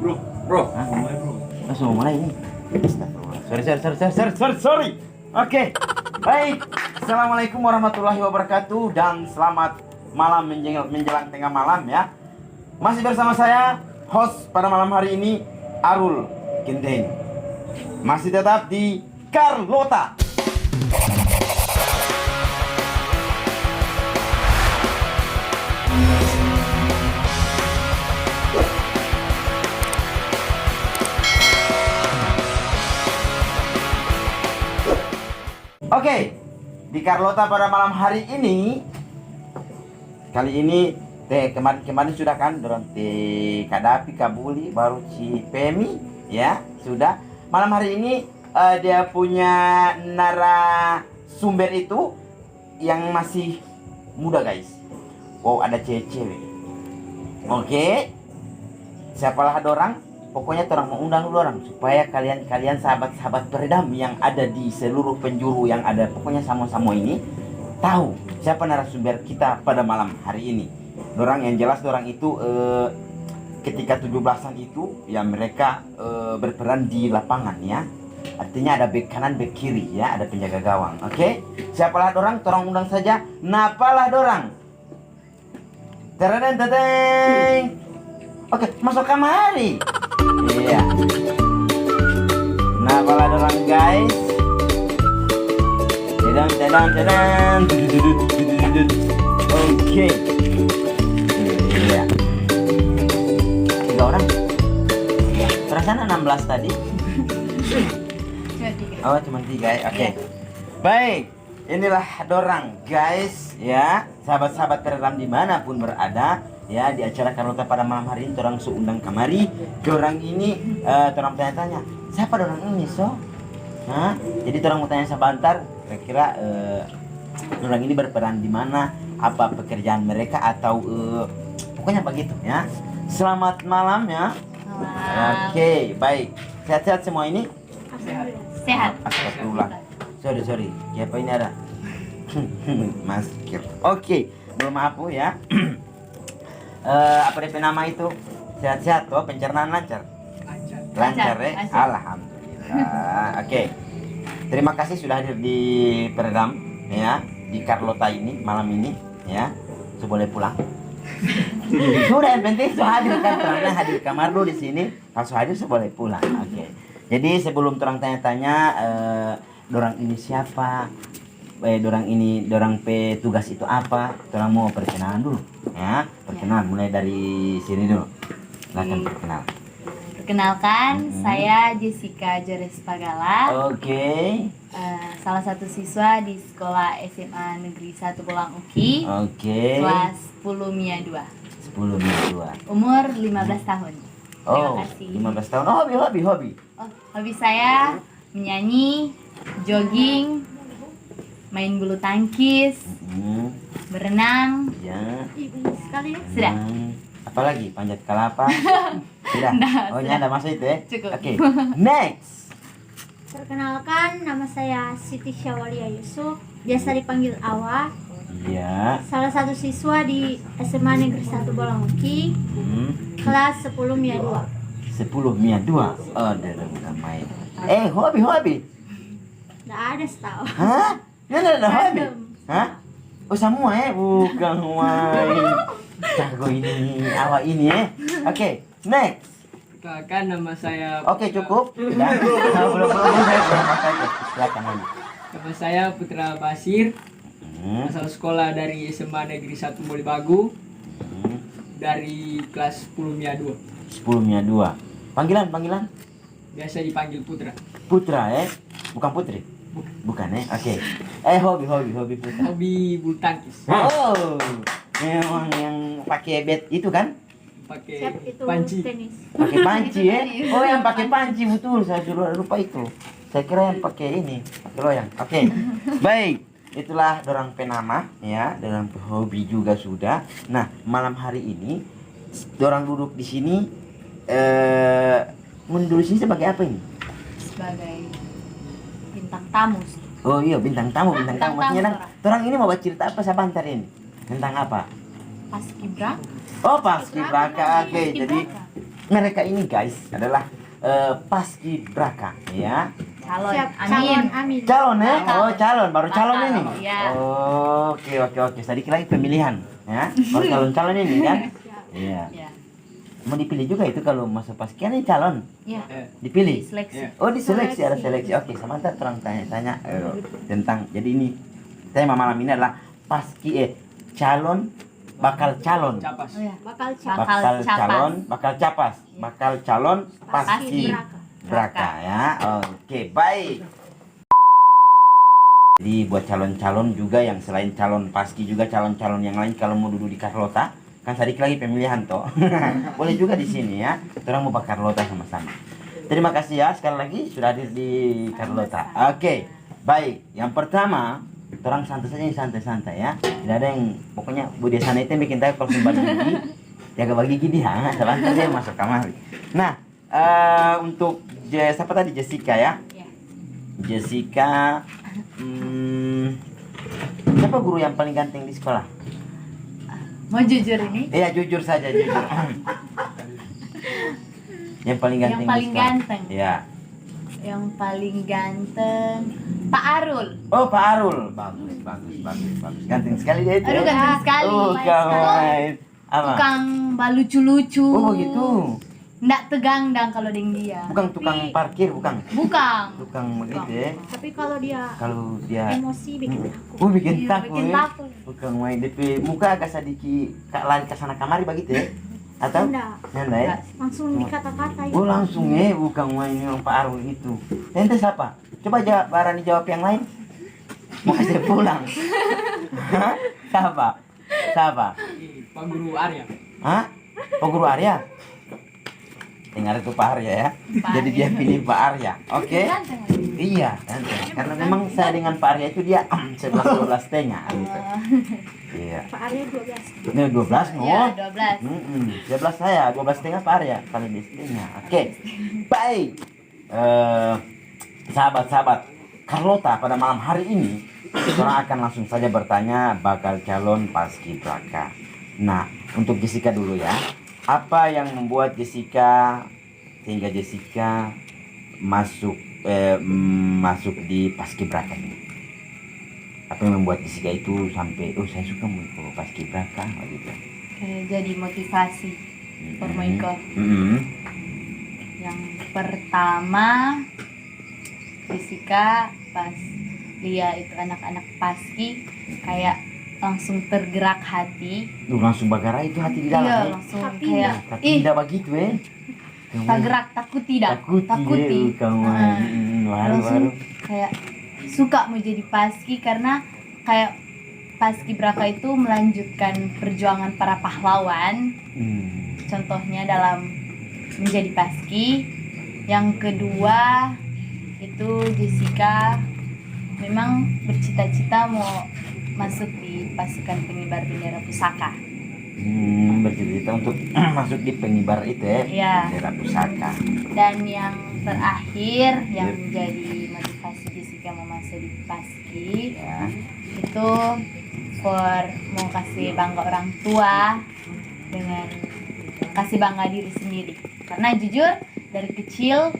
Bro. Bro. Hah? Mulai bro. Langsung mau mulai ini. Sorry. Oke. Baik. Assalamualaikum warahmatullahi wabarakatuh dan selamat malam menjelang tengah malam ya. Masih bersama saya host pada malam hari ini Arul Gendeng. Masih tetap di Carlota. Oke, di Carlota pada malam hari ini, kali ini kemarin sudah kan dorong Kadapi Kabuli baru Pemi ya sudah. Malam hari ini dia punya narasumber itu yang masih muda guys. Wow, ada cewek. Oke, siapalah dorang? Pokoknya orang mau undang orang supaya kalian sahabat-sahabat peredam yang ada di seluruh penjuru yang ada, pokoknya sama-sama ini tahu siapa narasumber kita pada malam hari ini. Dorang yang jelas dorang itu ketika 17-an itu ya mereka berperan di lapangan ya. Artinya ada bek kanan, bek kiri ya, ada penjaga gawang. Oke, siapalah dorang? Torang undang saja. Napalah dorang? Tereng. Oke, masuk kamari. Iya. Nah, pala dorang guys. Tadang. Oke. Iya. 3 orang. Perasaan 16 tadi. Oh, cuma 3 ya. Oke. Baik. Inilah dorang guys ya. Sahabat-sahabat peredam dimanapun berada. Ya, di acara Carlota pada malam hari ini orang seundang kamari. Dorang ini orang tanya-tanya, siapa dorang ini so? Nah, jadi orang mau tanya sebentar, kira-kira dorang ini berperan di mana, apa pekerjaan mereka atau pokoknya begitu ya. Selamat malam ya. Oke, baik. Sehat-sehat semua ini? Sehat. Astagfirullah. Sorry. Siapa ini ada? Masker. Oke, belum apa ya. Apa DP nama itu? Sehat-sehat toh, pencernaan lancar ya? Alhamdulillah. Oke. Terima kasih sudah hadir di peredam ya, di Carlota ini malam ini ya. Boleh pulang. Sudah, yang penting sudah hadir kan, terangnya hadir kamar dulu di sini, langsung hadir boleh pulang. Oke. Jadi sebelum terang tanya-tanya dorang ini siapa? Dorang tugas itu apa? Dorang mau perkenalan dulu ya. Perkenalan mulai dari sini dulu. Silakan perkenal. Perkenalkan, saya Jessica Jores Pagala. Oke. Salah satu siswa di sekolah SMA Negeri 1 Bolang Uki. Oke. Kelas 10 MIA 2. 10 MIA 2. Umur 15 tahun. Oh, Terima kasih. 15 tahun. Oh, hobi. Oh, hobi saya menyanyi, jogging, main bulu tangkis, berenang. Ya. Sekali sudah. Apalagi panjat kelapa. Sudah. Oh, ini ada masuk itu ya. Cukup. Oke. Next. Perkenalkan, nama saya Siti Syawalia Yusuf, biasa dipanggil Awa. Iya. Salah satu siswa di SMA Negeri 1 Bolang Uki, kelas 10 MIA 2. 10 MIA 2. Oh, udah main. Hobi. Nggak ada setahu. Hah? Nggak ada hobi? Random. Hah? Oh, semua ya? Bukan main. Jago ini, awak ini ya. Oke, next. Perkenalkan, nama saya. Oke, cukup. Sudah. Belum. Silakan lagi. Nama saya Putra Basir. Asal sekolah dari SMA Negeri 1 Molibagu. Dari kelas 10 MIA 2. 10 MIA 2. Panggilan? Biasa dipanggil Putra. Putra ya? Bukan Putri? Bukan ya? Oke. Hobi Putra. Hobi bulu tangkis. Oh, memang yang pakai bat itu kan? Pakai Siap, itu panci. tenis. Pakai panci ya? Oh, yang pakai panci betul. Saya suruh lupa itu. Saya kira yang pakai ini, pakai loyang. Oke. Baik. Itulah dorang penama ya, dorang hobi juga sudah. Nah, malam hari ini dorang duduk di sini menurut sini sebagai apa ini? Sebagai bintang tamu. Oh iya, bintang tamu. Maksudnya tamu, orang ini mau cerita apa sebentar ini? Tentang apa? Paskibraka. Oh, paskibraka. Oke, jadi mereka ini guys adalah paskibraka ya. Calon. Siap, Amin. calon amin. Calon ya? Oh, calon, baru calon Bakal, ini. iya. Oke. Sedikit lagi pemilihan ya. Baru calon ini kan? Iya. Ya. Mau dipilih juga itu kalau masa paskian ini calon. Ya. Dipilih. Seleksi. Oh, diseleksi, ada seleksi. Oke, sebentar terang tanya-tanya tentang jadi ini tema malam ini adalah calon bakal calon. Capas. Oh, ya. Bakal calon. Bakal capas. calon, bakal capas, bakal calon paski Paskibraka. braka ya. Oke, baik. Jadi buat calon-calon juga yang selain calon paski juga calon-calon yang lain kalau mau duduk di Carlota, kan tadi lagi pemilihan toh. Boleh juga di sini ya. Orang mau bakar Carlota sama-sama. Terima kasih ya sekali lagi sudah hadir di Carlota. Oke, baik. Yang pertama, orang santai saja, santai-santai ya. Tidak ada yang pokoknya Budi sana itu yang bikin tahu kalau bagi gigi, jaga bagi gigi dia, sebentar dia masuk kamar. Nah, untuk siapa tadi Jessica ya? Ya. Jessica, siapa guru yang paling ganteng di sekolah? Mau jujur ini? Iya jujur saja jujur. Yang paling ganteng. Yang paling di sekolah. ganteng. Iya. Yang paling ganteng Pak Arul. Oh, Pak Arul. Bagus. Ganteng sekali dia itu. Aduh, ya? ganteng sekali. Oh, kawan. Apa? Tukang lucu-lucu. Oh, begitu. Nggak tegang dang kalau dengan dia. Bukan tukang parkir, bukan. Bukan. Tukang begitu ya. Tapi kalau dia Emosi bikin takut. Oh, bikin Iya, takut. bikin ya. takut. Bukan main DP muka agak sedikit lari ke sana kamari begitu ya. Atau? Enggak, Nanda ya. langsung dikata-kata itu. Oh langsung ya, bukan main yang Pak Arul itu. Ente siapa? Coba Barani jawab yang lain. Mau kasih pulang. Hah? Siapa? Pak Guru Arya. Hah? Pak Guru Arya? Dengar itu Pak Arya ya. Pak Jadi Arya. dia pilih Pak Arya. Oke? Ganteng. Iya, ganteng. Karena memang saya dengan Pak Arya itu dia 11-12 setengah gitu. Iya. Pak Arya 12. Ini 12 no? Ya, 12. 12 saya, 12 setengah Pak Arya, paling di setengah. Oke, baik. Sahabat-sahabat Carlota, pada malam hari ini orang akan langsung saja bertanya bakal calon paskibraka. Nah, untuk Jessica dulu ya. Apa yang membuat Jessica sehingga Jessica masuk di paskibraka ini? Apa yang membuat Jessica itu sampai saya suka mau ikut paskibraka gitu. Kayak jadi motivasi for my God. Yang pertama, Jessica pas lihat itu anak-anak paski kayak langsung tergerak hati. Langsung bagara itu hati di dalam Iya, ya. langsung Tapi kayak Tapi tidak begitu ya. tergerak, takut tidak? Takuti. Langsung kayak suka mau jadi paski karena kayak paskibraka itu melanjutkan perjuangan para pahlawan. Contohnya dalam menjadi paski. Yang kedua itu Jessica memang bercita-cita mau masuk di pasukan pengibar bendera pusaka. Bercerita untuk masuk di pengibar itu ya. Iya. Bendera pusaka. Dan yang terakhir yang menjadi motivasi Jessica mau masuk di paski Ya. itu mau kasih bangga orang tua dengan kasih bangga diri sendiri. Karena jujur dari kecil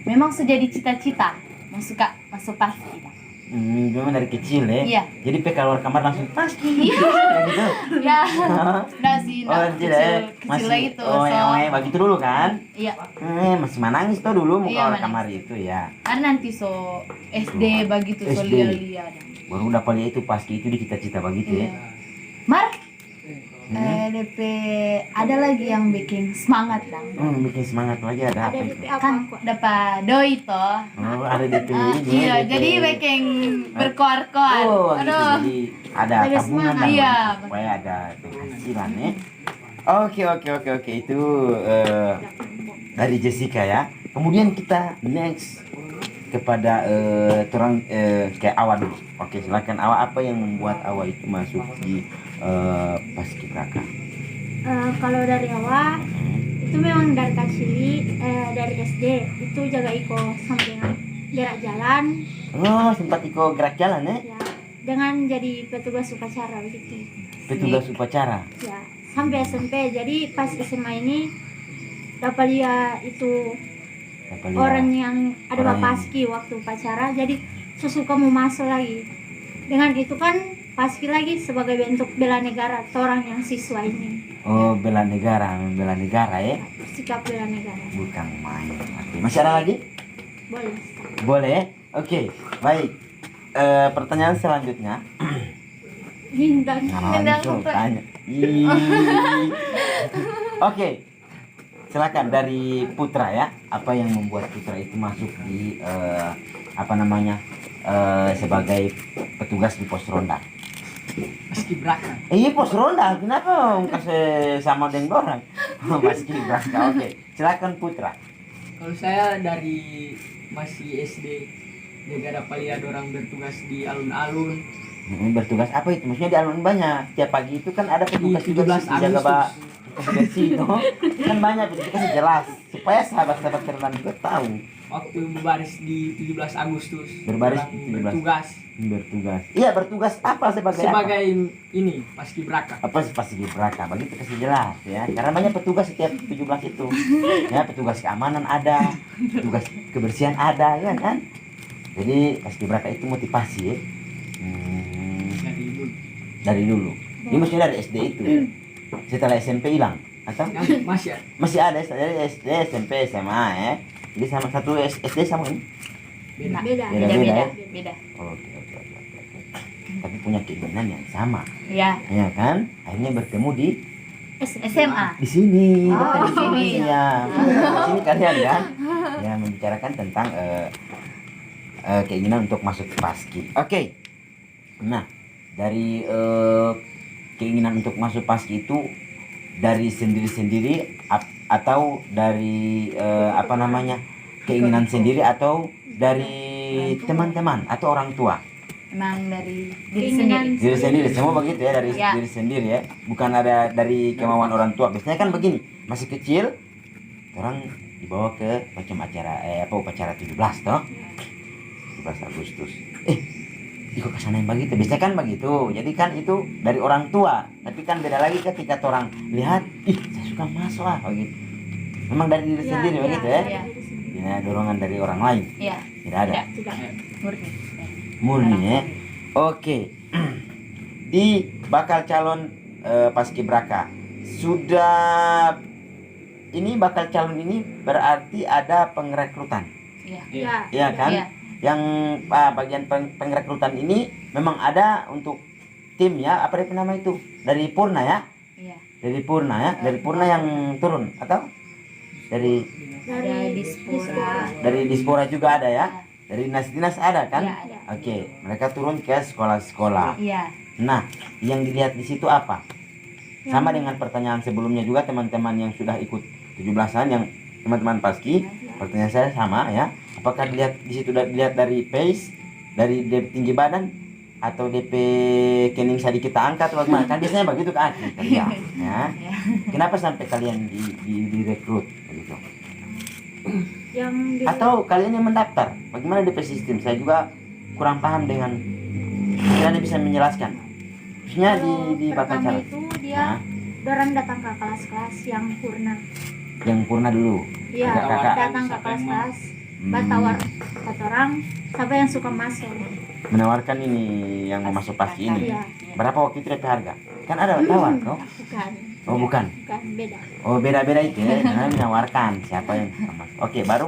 memang sudah jadi cita-cita mau suka masuk paski. Memang dari kecil ya. Iya. Jadi keluar kamar langsung paski. Iya. Kayak gitu. Ya, enggak sih, Oh, enggak tidak ya. kecil lagi tuh. Oh, yang begitu dulu kan? Iya, Masih menangis tuh dulu mau Iya, keluar menangis. kamar itu ya. karena nanti SD begitu so SD. lihat. Baru dapat lihat itu paski itu di cita-cita begitu ya. Iya. Mar, DP ada lagi yang bikin semangat dong. Bikin semangat lagi ada apa Ada itu? DP apa Kan kok? dapat doi toh. Oh, ada di ini. Iya, DP. jadi bikin berkoar-koar. Oh, gitu. Aduh. Jadi ada Ada tabungan semangat. dan Iya. supaya ada penghasilan ya. Oke. Itu dari Jessica ya. Kemudian kita next kepada kayak Awa dulu. Oke, silakan Awa, apa yang membuat Awa itu masuk di paskibraka? Kalau dari awal itu memang dari kecil, dari SD itu jaga iko sama dengan gerak jalan, Oh, sempat ikut gerak jalan ya? ya dengan jadi petugas upacara begitu. Petugas upacara. Ya, sampai SMP. Jadi pas SMA ini dapat lihat itu Apa lihat? orang yang ada Orang Bapak yang- Paski waktu upacara, jadi sesuka mau masuk lagi. Dengan itu kan Paski lagi sebagai bentuk bela negara orang yang siswa ini, Oh, bela negara ya. sikap bela negara. Bukan main. Oke, masih ada lagi? Boleh. Boleh. Oke, baik. Pertanyaan selanjutnya. Bintang. Bintang Langsung apa? tanya. Ih. Oke. Silakan dari Putra ya. Apa yang membuat Putra itu masuk di apa namanya? Sebagai petugas di pos ronda. Paskibraka. Iya pos ronda. Kenapa kasih sama dengan orang? Paskibraka. Oke. Silakan Putra. Kalau saya dari masih SD juga dapat lihat orang bertugas di alun-alun Bertugas apa itu? Maksudnya di alun banyak. Tiap pagi itu kan ada di petugas 17 jaga Agustus. bersih itu. Kan banyak itu kasih jelas supaya sahabat-sahabat renang juga tahu. Waktu berbaris di 17 Agustus. Berbaris orang di 17. bertugas Iya bertugas apa sebagai sebagai ini paskibraka. apa sih pasti beraka begitu kasih jelas ya karena banyak petugas setiap 17 itu ya petugas keamanan ada petugas kebersihan ada ya kan jadi pasti beraka itu motivasi ya. Dari dulu. Dari dulu ini maksudnya dari SD itu setelah SMP hilang atau Yang masih masih ada. ada dari SD SMP SMA ya jadi sama satu SD sama ini Beda. Beda. Beda-beda ya? Beda. oke. Tapi punya keinginan yang sama Ya. ya kan akhirnya bertemu di SMA. di sini Oh, bukan di sini. ya di sini kalian kan ya membicarakan tentang keinginan untuk masuk Paski. Oke. Nah dari keinginan untuk masuk Paski itu dari sendiri atau dari apa namanya keinginan sendiri atau dari teman-teman atau orang tua Emang dari diri Keinginan sendiri. diri sendiri semua begitu ya dari Ya. diri sendiri ya bukan ada dari kemauan orang tua biasanya kan begini masih kecil orang dibawa ke macam acara upacara 17 toh 17 Agustus ikut kesana yang begitu biasanya kan begitu jadi kan itu dari orang tua tapi kan beda lagi ketika orang lihat saya suka masuk begitu memang dari diri sendiri begitu ya Ya. ya dorongan dari orang lain Iya. tidak ada Tidak. Murni. murni ya. Oke. Di bakal calon paskibraka sudah ini bakal calon ini berarti ada pengrekrutan. Iya. Ya. Ya kan? Iya. Yang bagian pengrekrutan ini memang ada untuk tim ya, apa itu nama itu? Dari Purna ya? Iya. Dari Purna ya, dari Purna yang turun atau dari Ada Dispora. dari Dispora juga ada ya? Dari dinas-dinas ada kan? Iya, ada. Oke, mereka turun ke sekolah-sekolah. Iya. Nah, yang dilihat di situ apa? Sama dengan pertanyaan sebelumnya juga teman-teman yang sudah ikut 17-an yang teman-teman Paski, pertanyaan saya sama ya. Apakah dilihat di situ dilihat dari pace, dari DP tinggi badan atau DP kening sedikit kita angkat atau bagaimana? Kan biasanya begitu kan kriteria, ya. Iya. Kenapa sampai kalian direkrut begitu? Yang di Atau kalian yang mendaftar? Bagaimana DP sistem? Saya juga kurang paham dengan kalian bisa menjelaskan. Khususnya di bakal pertama calon. itu dia Nah, orang datang ke kelas-kelas yang purna. yang purna dulu. Iya, Kakak-kakak. datang ke kelas-kelas, batawar kata orang siapa yang suka masuk. Menawarkan ini yang mau masuk Paski ini. Iya, Berapa waktu itu DP harga? Kan ada tawar, toh? bukan. Oh, bukan. Bukan, beda. Oh, beda-beda itu ya. Nah, menawarkan siapa yang suka masuk. Oke, baru.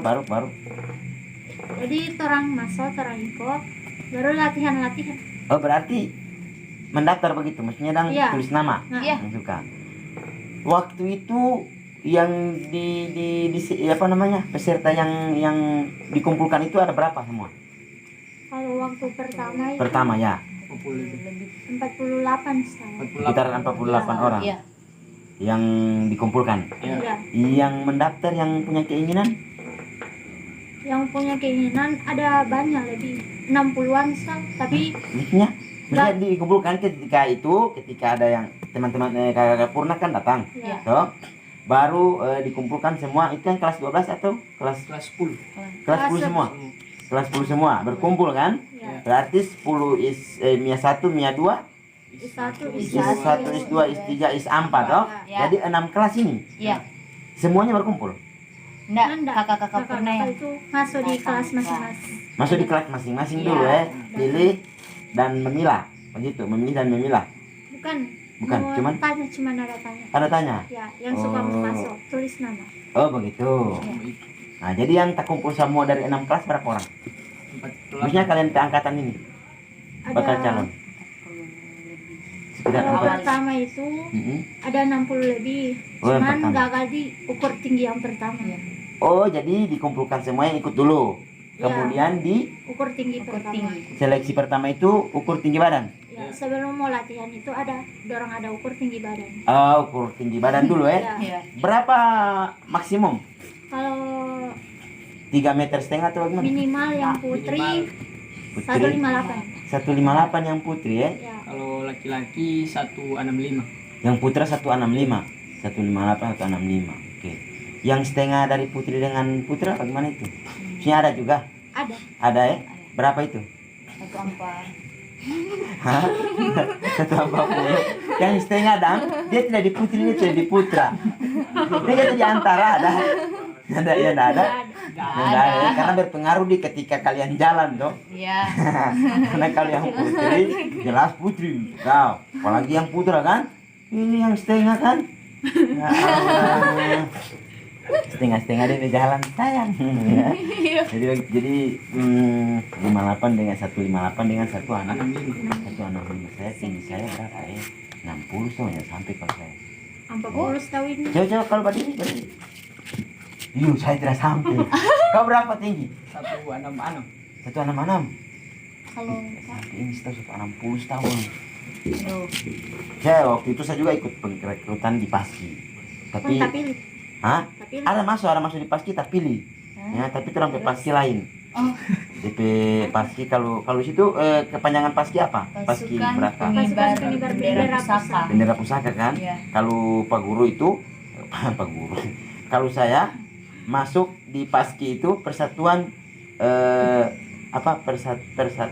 Jadi orang masuk, orang ikut, baru latihan-latihan. Oh, berarti mendaftar begitu. Maksudnya dang Iya. tulis nama. Nah, Iya. Yang suka. Waktu itu yang di apa namanya? Peserta yang dikumpulkan itu ada berapa semua? kalau waktu pertama itu Pertama ya, 48 setahun. sekitar 48 orang Iya. yang dikumpulkan. Ya. Iya. Yang mendaftar yang punya keinginan Yang punya keinginan ada banyak lebih 60-an setahun, tapi maksudnya dikumpulkan ketika ada yang teman-teman kakak Purna kan datang, ya, toh baru dikumpulkan semua itu yang kelas 12 atau kelas Kelas 10. kelas 10 semua, kelas 10 semua berkumpul kan? ya. Berarti 10 Mia 1 Mia 2 I1, I1, I2, I3, I4 toh. Ya. Jadi 6 kelas ini. Iya. Semuanya berkumpul. Enggak, kakak-kakak pernah ya. itu masuk di kelas masing-masing. Masuk di kelas masing-masing Iya. dulu pilih dan memilah. Begitu, memilih dan memilah. Bukan. Bukan, mau cuman- tanya, cuman ada tanya. Ada tanya. Ya, yang suka Oh. masuk tulis nama. Oh, begitu. Nah, jadi yang terkumpul semua dari 6 kelas berapa orang? 48. Maksudnya kalian ke angkatan ini bakal calon. Sekitar Kalau 4. pertama itu Mm-mm. ada 60 lebih. Oh, yang Cuman pertama. gagal di ukur tinggi yang pertama. Iya. Oh, jadi dikumpulkan semua yang ikut dulu. Ya. Kemudian di Ukur tinggi Ukur pertama. tinggi. seleksi pertama itu ukur tinggi badan. Ya, sebelum mau latihan itu ada dorong ada ukur tinggi badan. Oh, ukur tinggi badan dulu Ya. Iya. Berapa maksimum? Kalau 3,5 meter atau bagaimana? minimal yang putri Putri 158. 158 yang putri ya. Ya. Kalau laki-laki 165. Yang putra 165. 158 165. Oke. Yang setengah dari putri dengan putra bagaimana itu? Maksudnya ada juga? Ada. Ada ya? Berapa itu? 1,4. Hah? 140. Yang setengah dang, dia tidak di putri, dia tidak di putra. Dia jadi di antara ada. Ada ya ada. Ada. Ada ya, karena berpengaruh di ketika kalian jalan toh. Iya. Karena kalau yang putri jelas putri. Kau, apalagi yang putra kan? Ini yang setengah kan? Ya Allah. Setengah-setengah dia di jalan sayang. Ya. Jadi 58 dengan 158 dengan 165. Saya tinggi saya berapa ya? 60 soalnya sampai kalau saya. 40 tahun ini. Coba kalau berdiri. Yuk, saya tidak sampai. Kau berapa tinggi? 166. 166. Kalau Sampai ini tahu 160 tahun. aduh. Saya waktu itu saya juga ikut perekrutan di Paski. Tapi Tak pilih. hah? Tak pilih. Ada masuk di Paski tak pilih. Ya, tapi itu sampai Paski lain. Oh, DP Paski kalau situ kepanjangan Paski apa? Paski pasukan Braka. pengibar Pengibar bendera bendera pusaka. Bendera pusaka kan? Iya. Kalau Pak Guru itu Pak Guru. Kalau saya masuk di Paski itu persatuan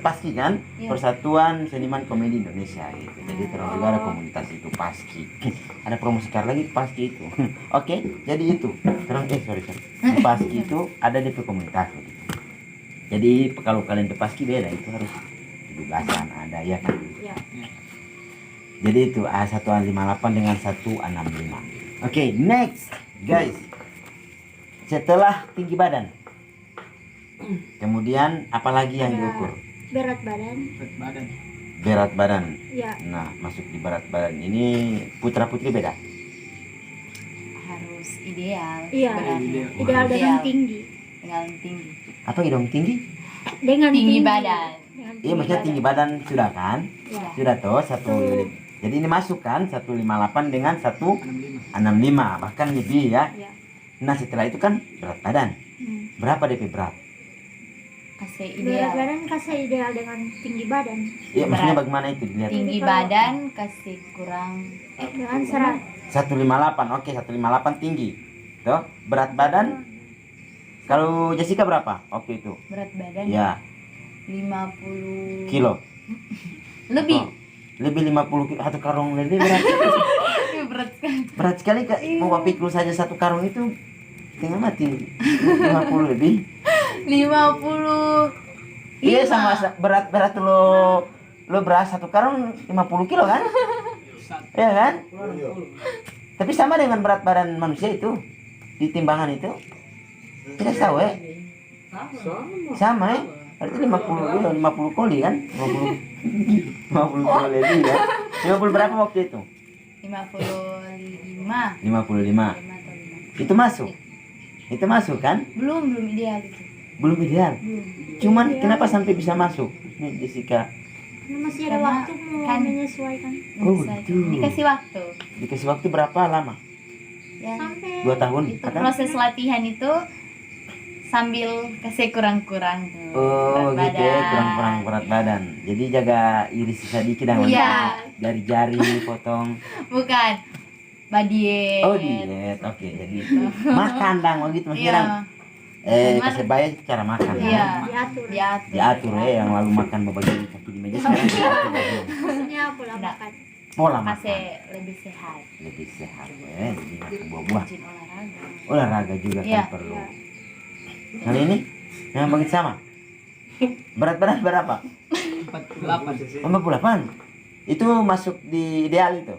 Paski kan? Iya. Persatuan Seniman Komedi Indonesia gitu. Jadi terus juga ada komunitas itu Paski. Ada promosi kar lagi Paski itu. Oke, jadi itu. Terus sorry. Di Paski itu ada DP komunitas gitu. Jadi kalau kalian ke Paski beda itu harus 17-an ada ya kan? Ya. Jadi itu A158 dengan 165. Oke, next guys. Setelah tinggi badan. Kemudian apalagi yang Ada diukur? berat badan. Berat badan. Berat badan. Ya. Nah, masuk di berat badan ini putra putri beda. Harus ideal. Iya. sebenarnya. Ideal dengan tinggi. Dengan tinggi. Apa dong tinggi? Dengan Tinggi badan. Dengan Iya, maksudnya tinggi badan sudah kan? Ya. Sudah toh jadi ini masuk kan 158 dengan 165 65. bahkan lebih ya. Ya. Nah, setelah itu kan berat badan. Berapa DP berat? Kasih Berat ideal. badan kasih ideal dengan tinggi badan. Iya, maksudnya Berat. bagaimana itu dilihat? Tinggi Jadi kalau- badan kasih kurang Dengan serat. 158. Oke, 158 tinggi. Tuh, berat badan kalau Jessica berapa? Oke itu. berat badan Ya, 50 kilo. lebih. Oh, lebih 50 kilo. Satu karung lebih berat. Iya, berat sekali. Berat sekali Kak. Mau pikul saja satu karung itu tengah mati. 50 lebih. 50. Iya, sama berat lo beras satu karung 50 kilo kan? Iya kan? Tapi sama dengan berat badan manusia itu di timbangan itu. Tidak tahu ya? Sama ya? Berarti 50 koli kan? 50 kilo lebih ya. 50 berapa waktu itu? 55. 55. 5 atau 5. Itu masuk. Itu masuk kan? Belum ideal itu. Belum ideal. Belum. Cuman kenapa sampai bisa masuk? Nih Jessica. Karena masih ada Karena waktu mau kan- menyesuaikan. Oh, Bisa. gitu. Dikasih waktu. Dikasih waktu berapa lama? Ya. Sampai 2 tahun. Itu Ada? proses latihan itu sambil kasih kurang-kurang tuh Oh berat gitu ya, badan. kurang-kurang berat badan. Jadi jaga iris sedikit dan Iya. dari jari potong. Bukan. Badiet. Oh diet, oke. Jadi makan dang, oh gitu maksudnya Iya. dang. Persebaya cara makan. Iya. Diatur. Diatur yang lalu makan berbagi kaki di meja sekarang diatur. Maksudnya pola Enggak. makan. Pola makan Kasih lebih sehat. lebih sehat jadi makan buah-buah. Rajin olahraga. Olahraga juga Iya. kan perlu. Kali ini yang begitu sama. Berat badan berapa? 48. 48. Itu masuk di ideal itu.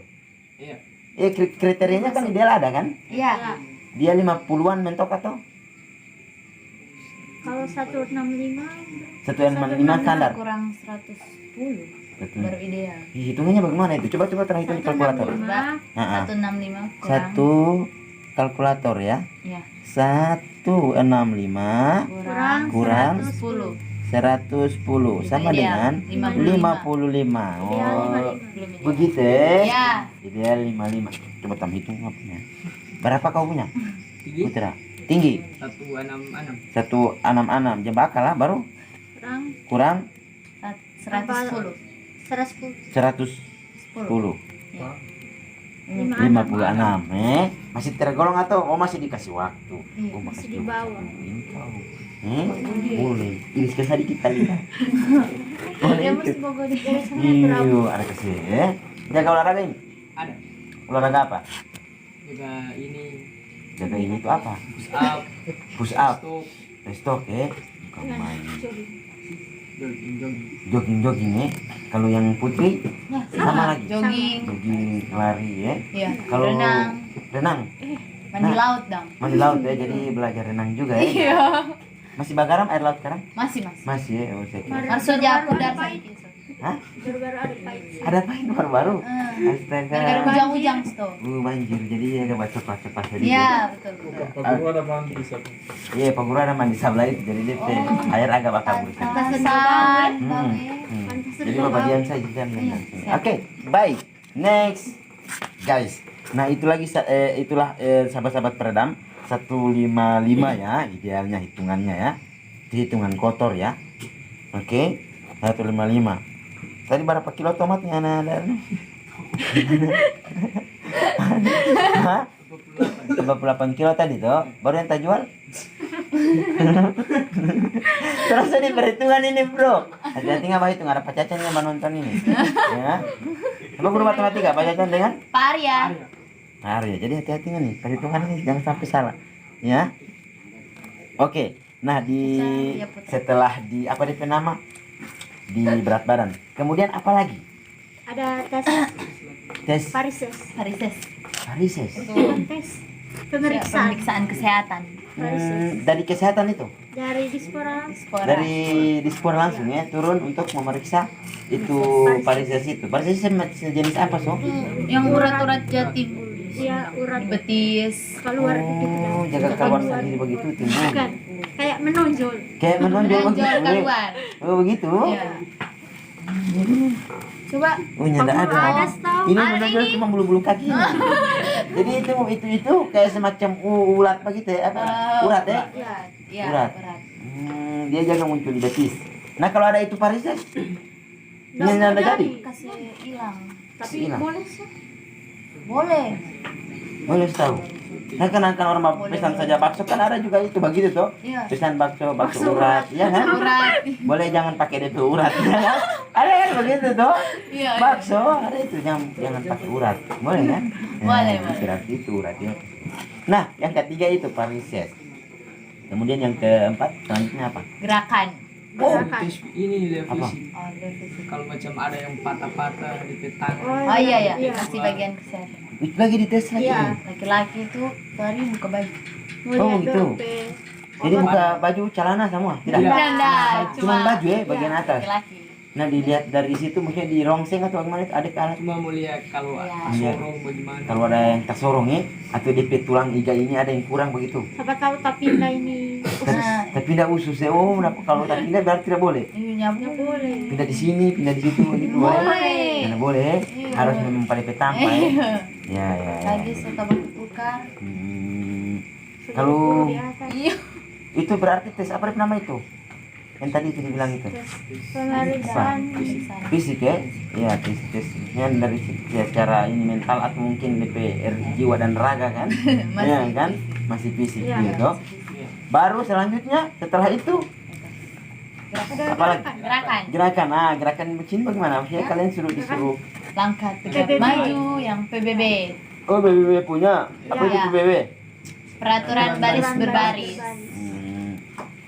Iya. Kriterianya kan ideal ada kan? Iya. Dia 50-an mentok atau? Kalau 165 165 standar. Kurang 110 Betul. baru ideal. Hitungannya bagaimana itu? Coba terhitung di kalkulator. 165 Nah, 165 kurang. satu kalkulator ya. Iya. 165 kurang 10. 110 sama dengan 55. Ideal Oh, 55. Belum ideal. begitu ya. Iya. Ideal 55. Coba tam hitung apa punya. Berapa kau punya? Tinggi Putra. Tinggi 166. 166. Jam bakal lah baru kurang 110. 110 110. Iya. 56. Masih tergolong atau masih dikasih waktu? Iya, masih di bawah. Boleh. Iris ke sedikit kali. Boleh Dia itu. mesti bogo di. Iyo, ada kasih. Jaga olahraga ini. Ada. Olahraga apa? Juga ini Jaga ini itu apa? push up, Push up, stop, restok bukan main. jogging. Jogging Kalau yang putri Nah, sama lagi. Jogging. Jogging lari ya. Iya. Kalau Renang. Mandi Nah. laut dong. Mandi laut ya, jadi belajar renang juga ya. Iya. Masih bagaram air laut sekarang? Masih. Masih ya, saya kira. Harus saja aku Baru-baru dan ada pahit. Hah? Baru-baru ada pahit. Ada apa ini baru-baru? Gara-gara Astaga. ujang-ujang tuh. Banjir, jadi ya gak cepat-cepat tadi. Iya, betul. Pak Guru ada mandi di sebelah. Iya, Pak Guru ada mandi sebelah itu, jadi dia air agak bakal bersih. Pantasan. Jadi bapak diam saja jangan. Oke, baik. Next, guys. Nah itu lagi itulah sahabat-sahabat peredam 155 ya idealnya hitungannya ya. Itu hitungan kotor ya. Oke, 155. Tadi berapa kilo tomatnya ada? Hah? 48 kilo tadi toh. Baru yang tak jual? Terus ini perhitungan ini bro. Hati-hati nggak hitung ada Pak Cacan yang menonton ini. Ya. Apa guru matematika Pak Cacan dengan? Pak Arya. Arya. Jadi hati-hati nih perhitungan ini jangan sampai salah. Ya. Oke. Nah setelah di apa di nama di berat badan. Kemudian apa lagi? Ada Tes Parises. varises. Tes pemeriksaan Pemeriksaan kesehatan. Dari kesehatan itu. dari Dispora. Dari dispor langsung ya turun untuk memeriksa itu varises itu. Varises sejenis apa so? Yang urat-urat jatim. Dia urat Betis. keluar gitu dah. Jaga keluar sendiri begitu timbul. Bukan, kayak menonjol. Kayak menonjol Menonjol begitu. keluar. Oh begitu. Iya. Coba. Oh nyanda ada. Ada tahu. Ini Ada menonjol ini. cuma bulu-bulu kaki. Jadi itu kayak semacam ulat begitu ya apa? Urat ya. Iya, Urat. urat. Dia jaga muncul di betis. Nah kalau ada itu varises, ini nyanda jadi. Kasih hilang. Tapi Hilang. boleh sih. Boleh. Boleh tahu. Nah kan orang pesan saja bakso kan ada juga itu begitu tuh. Iya. Pesan bakso urat, ya kan? Urat. Boleh jangan pakai DP urat ya kan? Ada kan begitu tuh. Iya. Bakso ada itu jangan pakai urat. Boleh kan? Boleh, Nah, boleh. berarti itu urat ya. Nah, yang ketiga itu varises. Kemudian yang keempat selanjutnya apa? Gerakan. Oh, Ini Apa? revisi. Oh, revisi. Kalau macam ada yang patah-patah di petang. Oh iya ya, kasih bagian kesehatan. itu lagi dites lagi. Iya. Laki-laki itu hari buka baju. Mau Oh, lihat gitu. dope. Jadi buka baju celana semua? Tidak. Iya. Enggak, Cuma baju ya bagian atas. laki-laki. Nah dilihat dari situ mungkin di rongseng atau bagaimana itu ada alat. Cuma mau lihat kalau Iya. sorong bagaimana. Kalau ada yang tersorong ya atau DP tulang iga ini ada yang kurang begitu. Siapa tahu tapi pindah ini. Nah, Tapi pindah usus ya. Oh, kalau tak pindah berarti tidak boleh. iya Nggak nyambung. boleh. Pindah di sini, pindah di situ gitu boleh. Boleh. Tidak boleh. Iya. Harus memang pada petang ya. Iya. Ya. Lagi setelah bertukar. Sudah Kalau- di atas. Iya. Itu berarti tes apa nama itu? Yang tadi itu dibilang itu. Tes pemeriksaan Fisik ya? Iya, tesnya dari ya, secara ini mental atau mungkin DPR jiwa dan raga kan? Iya Masih kan? Masih fisik Iya. gitu. Iya. Baru selanjutnya setelah itu apalagi? Gerakan. Gerakan begini bagaimana? Maksudnya kalian disuruh Langkah tegap PBB. maju yang PBB. Oh, BBB punya. Apa itu Iya. PBB? Peraturan baris berbaris.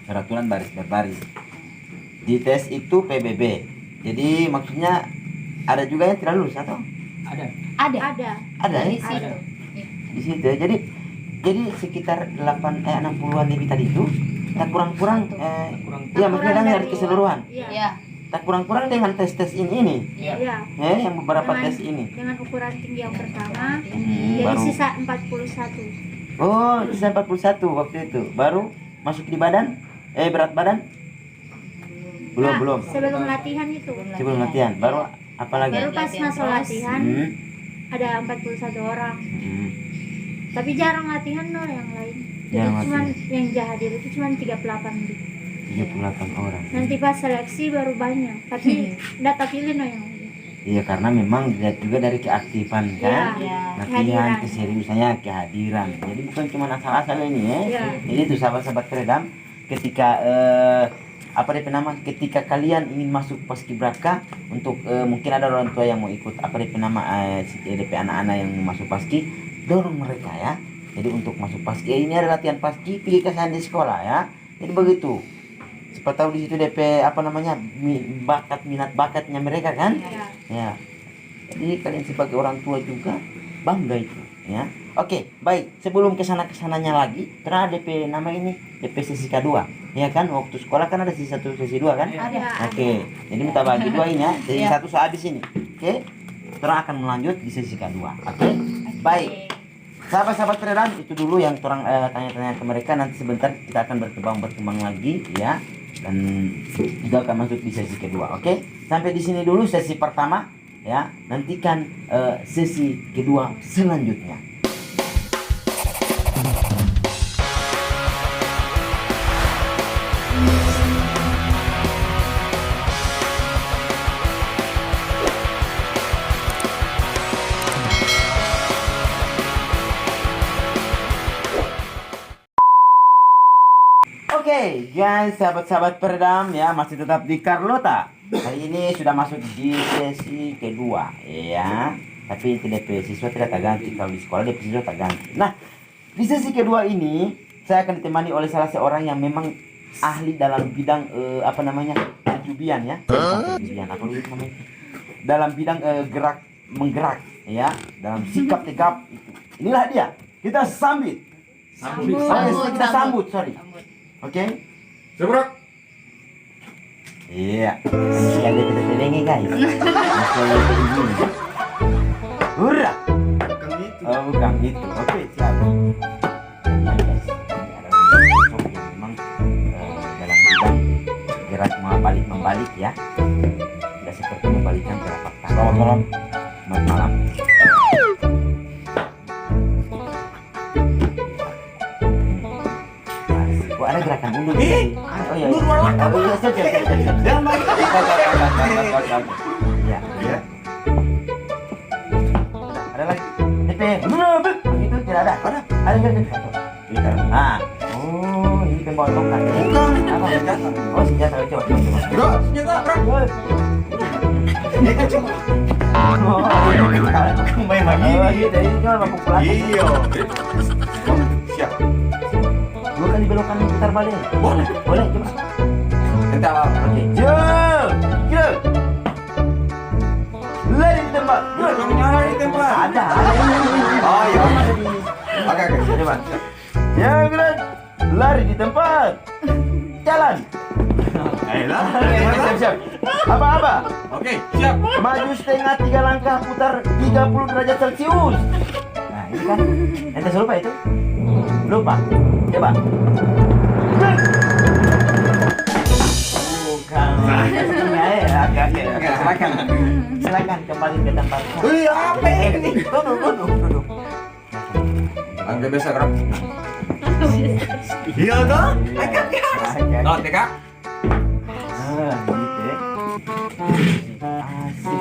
Peraturan baris berbaris. Di tes itu PBB. Jadi maksudnya ada juga yang tidak lulus atau? Ada. Ada. Ada Di ya? situ. Ada. Iya. Di situ ya. Jadi sekitar 60-an lebih tadi itu tak kurang-kurang Kurang. iya maksudnya dari keseluruhan. Iya. Iya. Tak kurang-kurang dengan tes-tes ini. Iya. Iya. Yang beberapa Dengan- tes ini. Dengan ukuran tinggi yang pertama, Hmm, jadi baru. sisa 41. Oh, sisa 41 waktu itu. Baru masuk di badan? Berat badan? Nah, Belum. Sebelum latihan itu. Sebelum latihan. Baru apa lagi? Baru pas Latihan masuk terus. latihan ada 41 orang. Tapi jarang latihan loh yang lain. Jadi Jarang cuman latihan. yang hadir itu cuma 38 gitu. 38 orang. Nanti pas seleksi baru banyak. Tapi data pilih no yang lain. Iya, karena memang dilihat juga dari keaktifan kan. Iya. Latihan, Kehadiran. keseriusannya, kehadiran. Jadi bukan cuma asal-asal ini ya. Iya. Jadi itu sahabat-sahabat peredam ketika ketika kalian ingin masuk paskibraka untuk mungkin ada orang tua yang mau ikut DP anak-anak yang mau masuk paski, dorong mereka ya. Jadi untuk masuk paski ini ada latihan paski pergi ke sana di sekolah ya. Jadi begitu. Siapa tahu di situ DP minat bakatnya mereka kan? Iya. Ya. Jadi kalian sebagai orang tua juga bangga itu ya. Oke, baik. Sebelum kesananya lagi, karena DP nama ini DP sesi K2. Ya kan, waktu sekolah kan ada sesi 1, sesi 2 kan? Ada. Iya. Oke. Jadi kita bagi dua ini ya. Sesi Iya. 1 sehabis ini. Oke. Terus akan melanjut di sesi K2. Oke. Baik. Sahabat-sahabat peredam, itu dulu yang orang tanya-tanya ke mereka. Nanti sebentar kita akan berkembang lagi ya. Dan juga akan masuk di sesi kedua. Oke. Sampai di sini dulu sesi pertama ya. Nantikan sesi kedua selanjutnya. Oke, guys, sahabat-sahabat peredam ya, masih tetap di Carlota. Hari ini sudah masuk di sesi kedua ya. Tapi DP siswa tidak terganti. Kalau di sekolah DP siswa terganti. Nah, di sesi kedua ini saya akan ditemani oleh salah seorang yang memang ahli dalam bidang perjubian ya. Perjubian apa dulu namanya? Dalam bidang menggerak ya, dalam sikap tegap itu. Inilah dia. Kita sambut. Kita sambut, sorry. Oke. Sebrok. Iya. Masih ada kita telengi guys. Masih ada begini. Hurra. Bukan itu. Oh bukan gitu. Oke siap. Nah, guys, ini ada sosok yang memang dalam bidang gerak balik membalik ya. Tidak seperti membalikan telapak tangan. Selamat malam. Selamat malam. Oh, ada gerakan undur. Oh iya. Oh iya, siap. Jangan main. Iya. Ya. Ada lagi. DP. Begitu tidak ada. Ada. Ini kan. Ah. Oh, ini pembawa tongkat. Bukan. Apa? Senjata. Oh, senjata. Coba. Bro, senjata, bro. Ini kan cuma. Oh, Main lagi. oh, gitu. Ini cuma baku pulang. Iya. Siap. Dua kali belokan putar balik. Boleh. Boleh, coba. Kita Oke. Jauh. Gila. Lari di tempat. Kamu nyala di tempat. Ada. Oh, iya. Ada di. Oke. Coba. Yang gerak. Lari di tempat. Jalan. Ayolah. Siap. Apa? Oke, siap. Maju setengah 3 langkah, putar 30 derajat Celcius. Nah, ini kan. Ente lupa itu? Lupa. Coba. Bukan. Oke. Silakan kembali ke tempat. Wih, apa ini? Duduk. Angga biasa, bro. Iya toh? Oh, TK. Gitu ya. Asik.